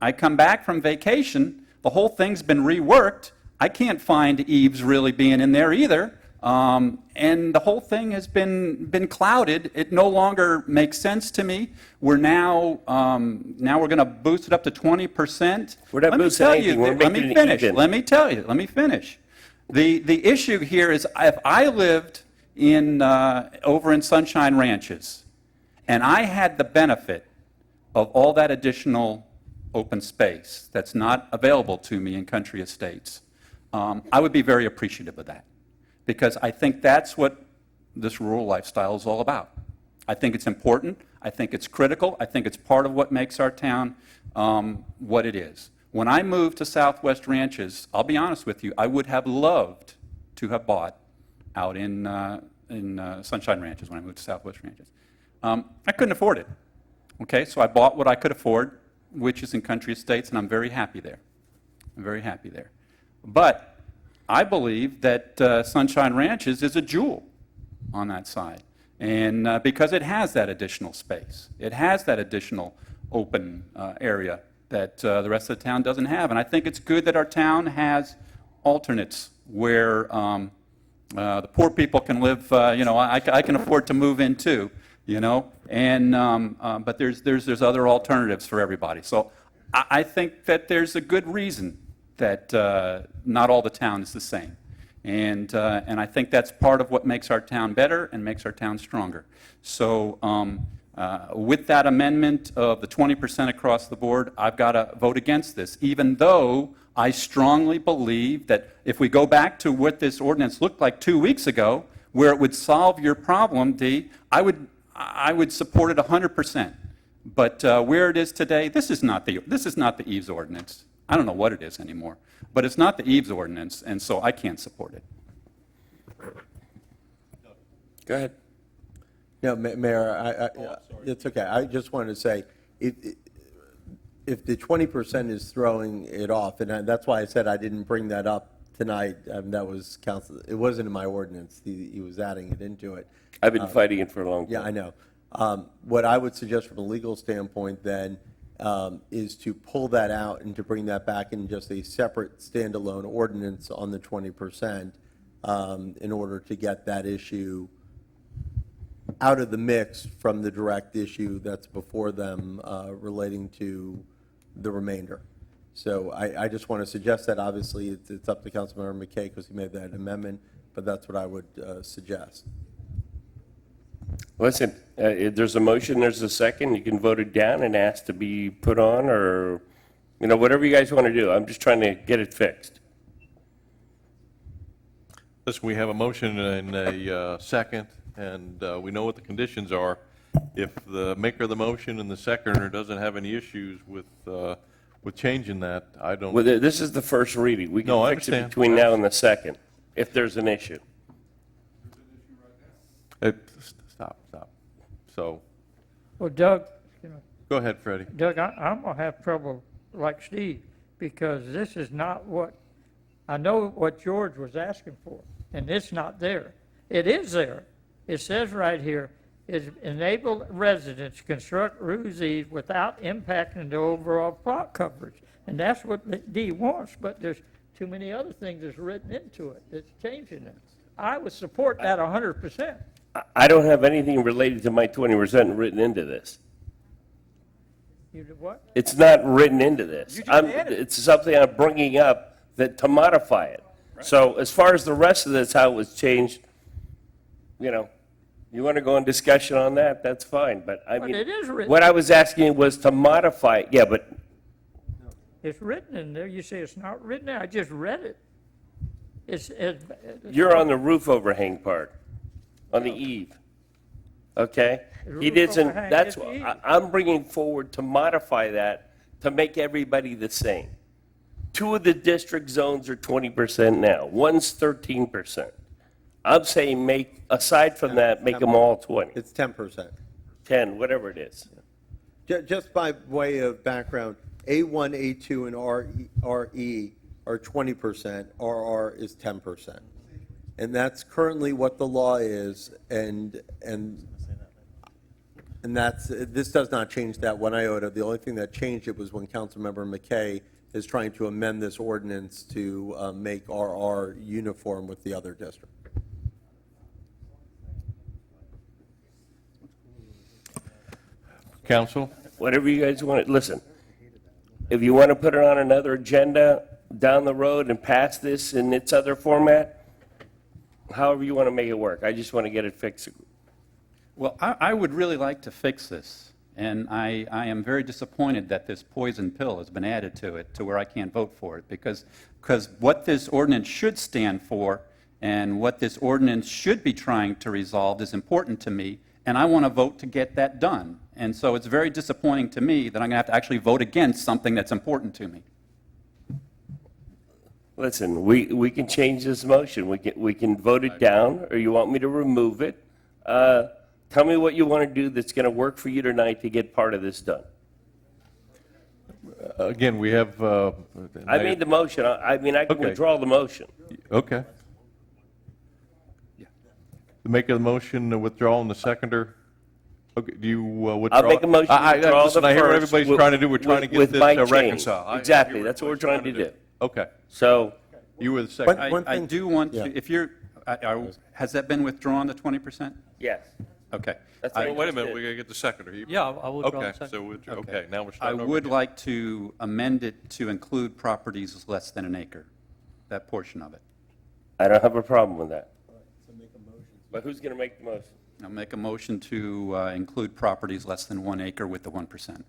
I come back from vacation. The whole thing's been reworked. I can't find eaves really being in there either. And the whole thing has been clouded. It no longer makes sense to me. We're now we're going to boost it up to 20%. We're not boosting anything. We're Let me making it finish. even. Let me tell you. Let me finish. The issue here is if I lived in over in Sunshine Ranches, and I had the benefit of all that additional open space that's not available to me in Country Estates, I would be very appreciative of that, because I think that's what this rural lifestyle is all about. I think it's important. I think it's critical. I think it's part of what makes our town what it is. When I moved to Southwest Ranches, I'll be honest with you, I would have loved to have bought out in Sunshine Ranches when I moved to Southwest Ranches. I couldn't afford it. Okay, so I bought what I could afford, which is in Country Estates, and I'm very happy there. I'm very happy there. But I believe that Sunshine Ranches is a jewel on that side, and because it has that additional space. It has that additional open area that the rest of the town doesn't have. And I think it's good that our town has alternates where the poor people can live, I can afford to move in too, and but there's other alternatives for everybody. So I think that there's a good reason that not all the town is the same. And I think that's part of what makes our town better and makes our town stronger. So with that amendment of the 20% across the board, I've got to vote against this, even though I strongly believe that if we go back to what this ordinance looked like 2 weeks ago, where it would solve your problem, Dee, I would support it 100%. But where it is today, this is not the Eves ordinance. I don't know what it is anymore, but it's not the Eves ordinance, and so I can't support it. Go ahead. No, Mayor, it's okay. I just wanted to say, if the 20% is throwing it off, and that's why I said I didn't bring that up tonight, that was council, it wasn't in my ordinance. He was adding it into it. I've been fighting it for a long time. Yeah, I know. What I would suggest from a legal standpoint then is to pull that out and to bring that back in just a separate standalone ordinance on the 20% in order to get that issue out of the mix from the direct issue that's before them relating to the remainder. So I just want to suggest that. Obviously, it's up to Councilmember McKay because he made that amendment, but that's what I would suggest. Listen, there's a motion, there's a second. You can vote it down and ask to be put on, or whatever you guys want to do. I'm just trying to get it fixed. Listen, we have a motion and a second, and we know what the conditions are. If the maker of the motion and the seconder doesn't have any issues with changing that, I don't. Well, this is the first reading. We No, I can fix it understand. between now and the second, if there's an issue. Stop. So, Well, Doug, go ahead, Freddie. Doug, I'm going to have trouble like Steve, because this is not what, I know what George was asking for, and it's not there. It is there. It says right here, is enable residents to construct roofs eaves without impacting the overall plot coverage. And that's what D wants, but there's too many other things that's written into it that's changing it. I would support that 100%. I don't have anything related to my 20% written into this. You did what? It's not written into this. You just added it. It's something I'm bringing up to modify it. So as far as the rest of this, how it was changed, you want to go in discussion on that, that's fine. But I mean, it is written. what I was asking was to modify it. Yeah, but It's written in there. You say it's not written there. I just read it. It's you're on the roof overhang part, on the eave. Okay? The He roof doesn't, overhang that's is what, the eave. I'm bringing forward to modify that, to make everybody the same. 2 of the district zones are 20% now, one's 13%. I'm saying aside from that, make them all 20, It's 10%. 10, whatever it is. Just by way of background, A1, A2, and RE are 20%, RR is 10%. And that's currently what the law is, and this does not change that one iota. The only thing that changed it was when Councilmember McKay is trying to amend this ordinance to make RR uniform with the other district. Counsel? Whatever you guys want. Listen, if you want to put it on another agenda down the road and pass this in its other format, however you want to make it work. I just want to get it fixed. Well, I would really like to fix this, and I am very disappointed that this poison pill has been added to it to where I can't vote for it, because what this ordinance should stand for and what this ordinance should be trying to resolve is important to me, and I want to vote to get that done. And so it's very disappointing to me that I'm going to have to actually vote against something that's important to me. Listen, we can change this motion. We can vote it down, or you want me to remove it. Tell me what you want to do that's going to work for you tonight to get part of this done. Again, we have... I made the motion. I mean, I can Okay. withdraw the motion. Okay. To make a motion to withdraw and the seconder, okay, do you withdraw? I'll make a motion to withdraw listen, the I hear what first everybody's with- trying to do. We're trying to get with this my change. reconciled. Exactly. That's what we're trying to do. Okay. So You were the second. I do want to, if you're, has that been withdrawn, the 20%? yes. Okay. That's what I Wait a just minute, did. we got to get the seconder. Yeah, I'll withdraw the Okay, second. so, okay, now we're I starting over would again. like to amend it to include properties less than an acre, that portion of it. I don't have a problem with that. But who's going to make the motion? I'll make a motion to include properties less than 1 acre with the 1%. I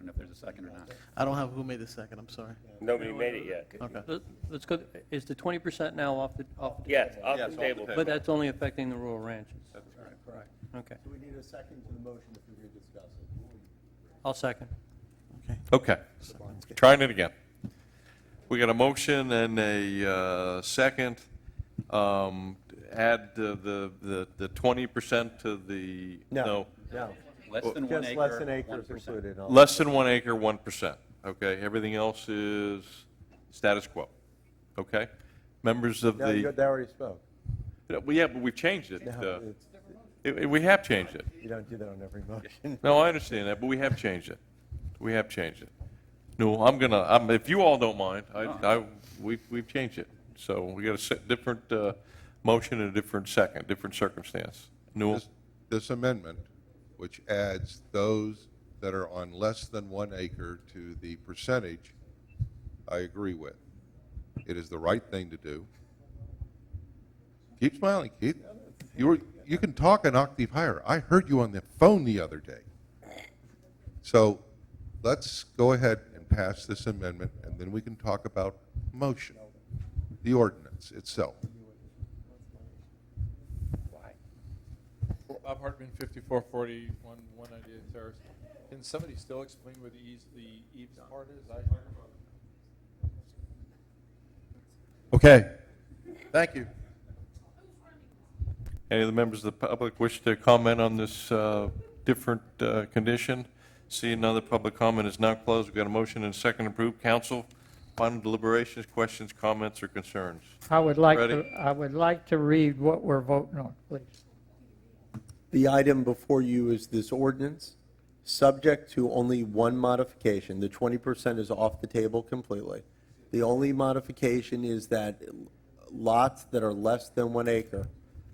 don't know if there's a second or not. I don't have who made the second, I'm sorry. Nobody made it yet. Okay. Let's go, is the 20% now off the table? Yes, off the table. But that's only affecting the rural ranches? That's correct. Okay. Do we need a second to the motion if we rediscuss it? I'll second. Okay, trying it again. We got a motion and a second. Add the 20% to the, no. No. Less than 1 Just acre, less than acres 1%. included. Less than 1 acre, 1%. Okay, everything else is status quo. Okay? Members of No, the, they already spoke. well, yeah, but we've changed it. No, We have changed it. you don't do that on every motion. No, I understand that, but we have changed it. We have changed it. No, if you all don't mind, we've changed it. So we got a different motion and a different second, different circumstance. Newell? This amendment, which adds those that are on less than 1 acre to the percentage, I agree with. It is the right thing to do. Keep smiling, Keith. You can talk an octave higher. I heard you on the phone the other day. So let's go ahead and pass this amendment, and then we can talk about motion, the ordinance itself. Bob Hartman, 5440, 198 Terrace. Can somebody still explain where the eaves part is? Okay. Thank you. Any of the members of the public wish to comment on this different condition? Seeing none, the public comment is now closed. We've got a motion and a second approved. Council, final deliberations, questions, comments, or concerns? I would like Ready? to read what we're voting on, please. The item before you is this ordinance, subject to only one modification. The 20% is off the table completely. The only modification is that lots that are less than 1 acre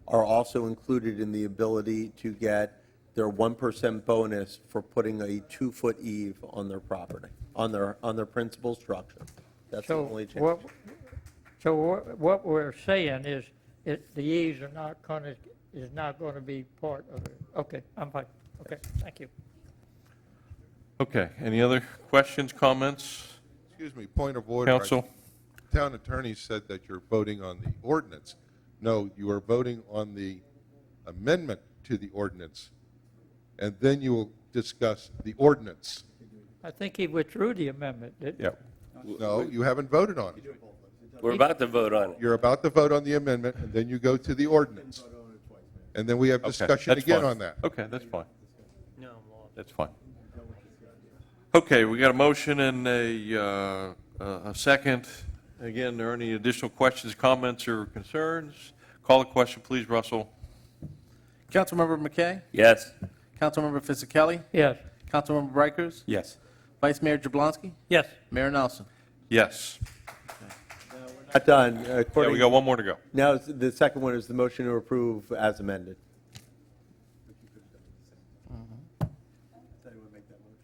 are also included in the ability to get their 1% bonus for putting a 2-foot eave on their property, on their principal structure. That's the only change. So what we're saying is, the eaves are not going to be part of it. Okay, I'm fine. Okay, thank you. Okay, any other questions, comments? Excuse me, point of order. Counsel? Town attorney said that you're voting on the ordinance. No, you are voting on the amendment to the ordinance, and then you will discuss the ordinance. I think he withdrew the amendment, didn't he? Yeah. No, you haven't voted on it. We're about to vote on it. You're about to vote on the amendment, and then you go to the ordinance. And then we have Okay, discussion that's again fine. on that. Okay, that's fine. No, I'm lost. That's fine. Okay, we got a motion and a second. Again, are there any additional questions, comments, or concerns? Call the question, please, Russell. Councilmember McKay? Yes. Councilmember Fisickelli? Yes. Councilmember Brighters? Yes. Vice Mayor Jablonski? Yes. Mayor Nelson? Yes. Not done. Yeah, According- we got one more to go. Now, the second one is the motion to approve as amended.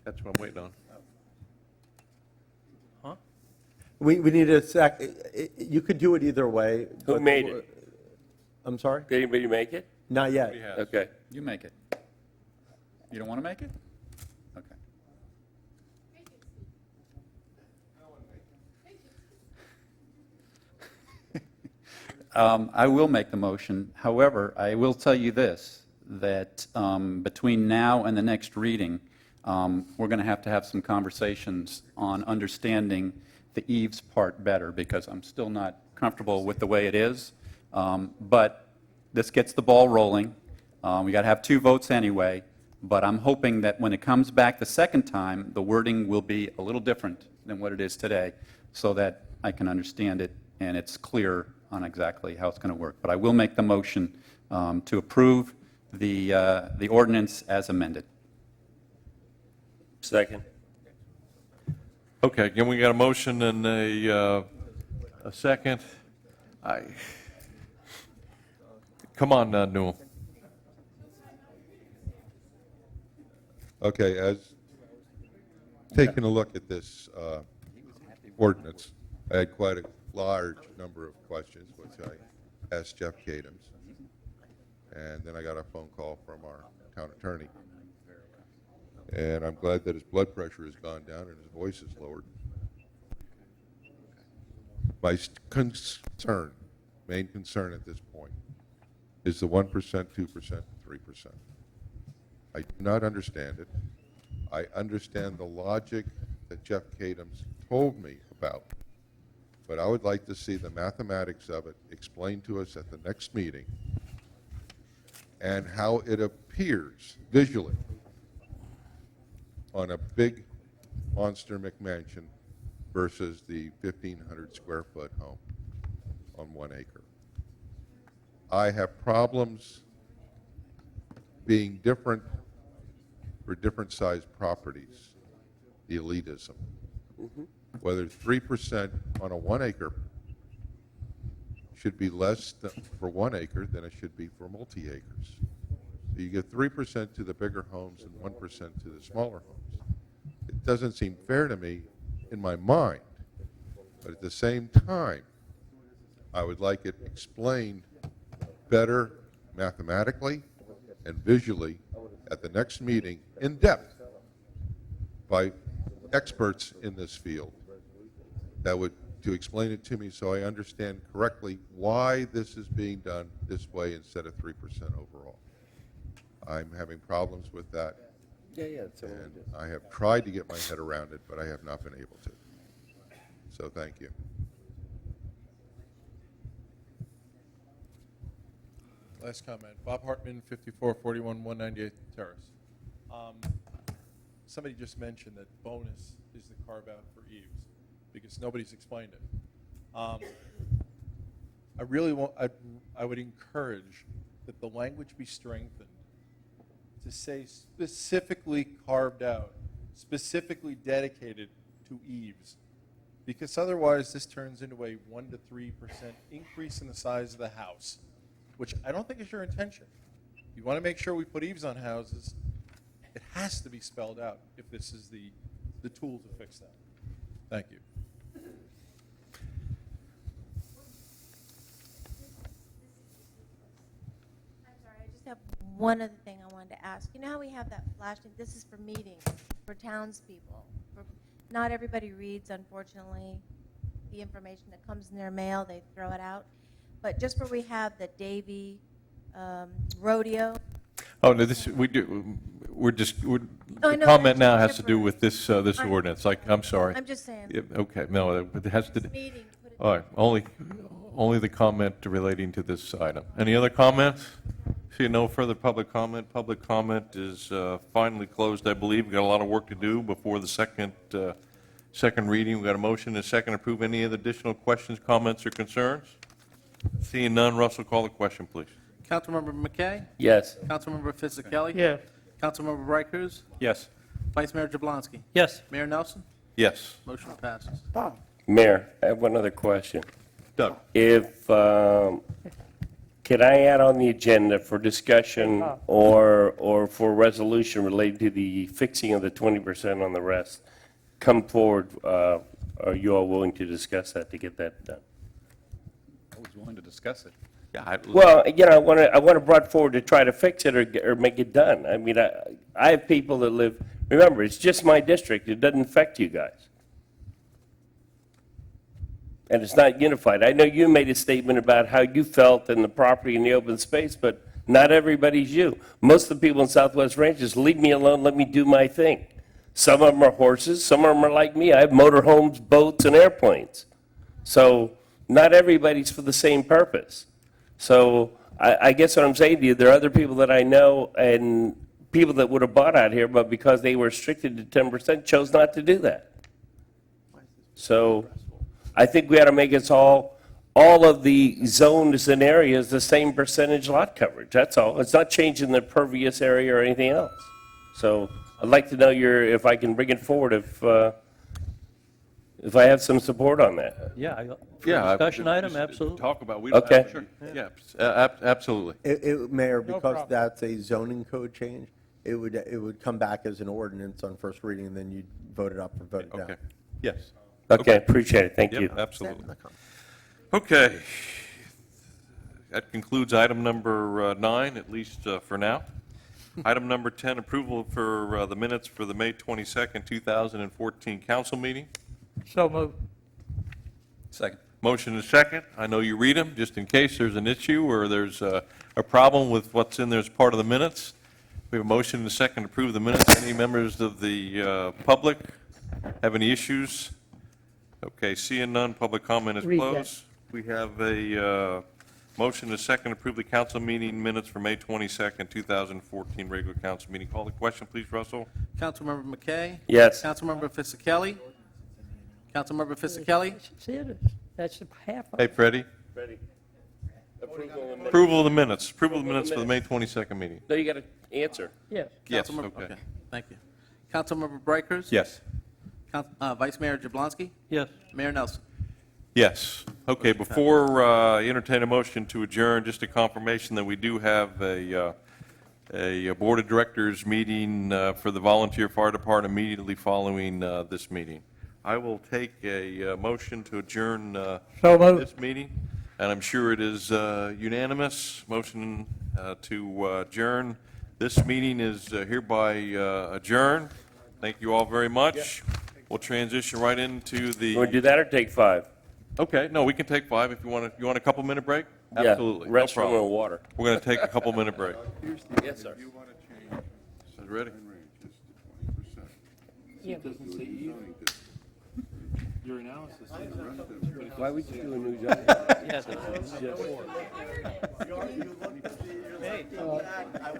That's what I'm waiting on. We need a sec, you could do it either way. Who but- made it? I'm sorry? Did anybody make it? Not yet. Okay. You make it. You don't want to make it? Okay. I will make the motion. However, I will tell you this, that between now and the next reading, we're going to have some conversations on understanding the eaves part better, because I'm still not comfortable with the way it is. But this gets the ball rolling. We got to have 2 votes anyway, but I'm hoping that when it comes back the second time, the wording will be a little different than what it is today, so that I can understand it and it's clear on exactly how it's going to work. But I will make the motion to approve the ordinance as amended. Second. Okay, again, we got a motion and a second. Come on, Newell. Okay, as taking a look at this ordinance, I had quite a large number of questions, which I asked Jeff Kadams. And then I got a phone call from our town attorney. And I'm glad that his blood pressure has gone down and his voice is lowered. My concern, main concern at this point, is the 1%, 2%, 3%. I do not understand it. I understand the logic that Jeff Kadams told me about, but I would like to see the mathematics of it explained to us at the next meeting and how it appears visually on a big monster McMansion versus the 1,500 square foot home on 1 acre. I have problems being different for different sized properties, the elitism. Whether 3% on a 1 acre should be less for 1 acre than it should be for multi-acres. So you get 3% to the bigger homes and 1% to the smaller homes. It doesn't seem fair to me in my mind, but at the same time, I would like it explained better mathematically and visually at the next meeting in depth by experts in this field that would to explain it to me so I understand correctly why this is being done this way instead of 3% overall. I'm having problems with that. And I have tried to get my head around it, but I have not been able to. So thank you. Last comment. Bob Hartman, 5441 198 Terrace. Somebody just mentioned that bonus is the carve-out for eaves, because nobody's explained it. I really want, I would encourage that the language be strengthened to say specifically carved out, specifically dedicated to eaves, because otherwise this turns into a 1 to 3% increase in the size of the house, which I don't think is your intention. You want to make sure we put eaves on houses, it has to be spelled out if this is the tool to fix that. Thank you. I'm sorry, I just have one other thing I wanted to ask. You know how we have that flashing, this is for meetings, for townspeople. Not everybody reads, unfortunately, the information that comes in their mail, they throw it out. But just where we have the Davy rodeo. Oh, no, this, we do, we're just, Oh, the no, comment that's now just has to do with this, this ordinance, like, I'm sorry. I'm just saying. Yeah, okay, no, it has to, Meeting, put it- all right, only the comment relating to this item. Any other comments? See no further public comment. Public comment is finally closed, I believe. We've got a lot of work to do before the second second reading. We've got a motion and a second to approve. Any other additional questions, comments, or concerns? Seeing none, Russell, call the question, please. Councilmember McKay? Yes. Councilmember Fisickelli? Yes. Councilmember Bright Cruz? Yes. Vice Mayor Jablonski? Yes. Mayor Nelson? Yes. Motion passes. Mayor, I have one other question. Doug? If, can I add on the agenda for discussion or for resolution related to the fixing of the 20% on the rest? Come forward, are you all willing to discuss that, to get that done? I was willing to discuss it. Yeah, Well, you know, I want it brought forward to try to fix it or make it done. I mean, I have people that live, remember, it's just my district, it doesn't affect you guys. And it's not unified. I know you made a statement about how you felt in the property in the open space, but not everybody's you. Most of the people in Southwest Ranches, leave me alone, let me do my thing. Some of them are horses, some of them are like me. I have motorhomes, boats, and airplanes. So not everybody's for the same purpose. So I guess what I'm saying to you, there are other people that I know and people that would have bought out here, but because they were restricted to 10%, chose not to do that. So I think we ought to make us all of the zones and areas the same percentage lot coverage. That's all. It's not changing the pervious area or anything else. So I'd like to know if I can bring it forward if I have some support on that. Yeah, Yeah. discussion item, just absolutely. Talk about. Okay. Sure. Yeah, absolutely. Mayor, No because problem. that's a zoning code change, it would come back as an ordinance on first reading, and then you'd vote it up or vote it down. Okay. Yes. Okay, appreciate it. Thank Yep, you. absolutely. Okay. That concludes item number 9, at least for now. Item number 10, approval for the minutes for the May 22nd, 2014 council meeting. So moved. Second. Motion is second. I know you read them, just in case there's an issue or there's a problem with what's in there as part of the minutes. We have a motion and a second to approve the minutes. Any members of the public have any issues? Okay, seeing none, public comment is Read that. closed. We have a motion and a second to approve the council meeting minutes for May 22nd, 2014 regular council meeting. Call the question, please, Russell. Councilmember McKay? Yes. Councilmember Fisickelli? Councilmember Fisickelli? See it, that's the half of Hey, it. Freddie. Ready? Approval of the minutes. Approval of the minutes for the May 22nd meeting. No, you got to answer. Yes. Yes, Councilmember- okay. Thank you. Councilmember Bright Cruz? Yes. Vice Mayor Jablonski? Yes. Mayor Nelson? Yes. Okay, before I entertain a motion to adjourn, just a confirmation that we do have a Board of Directors meeting for the Volunteer Fire Department immediately following this meeting. I will take a motion to adjourn So moved. this meeting, and I'm sure it is unanimous. Motion to adjourn. This meeting is hereby adjourned. Thank you all very much. We'll transition right into the... You want to do that or take 5? Okay, no, we can take 5 if you want. You want a couple-minute break? Yeah, Absolutely, no restroom problem. and water. We're going to take a couple-minute break. Yes, sir. Is it ready? Why would you do a new zone? Yes.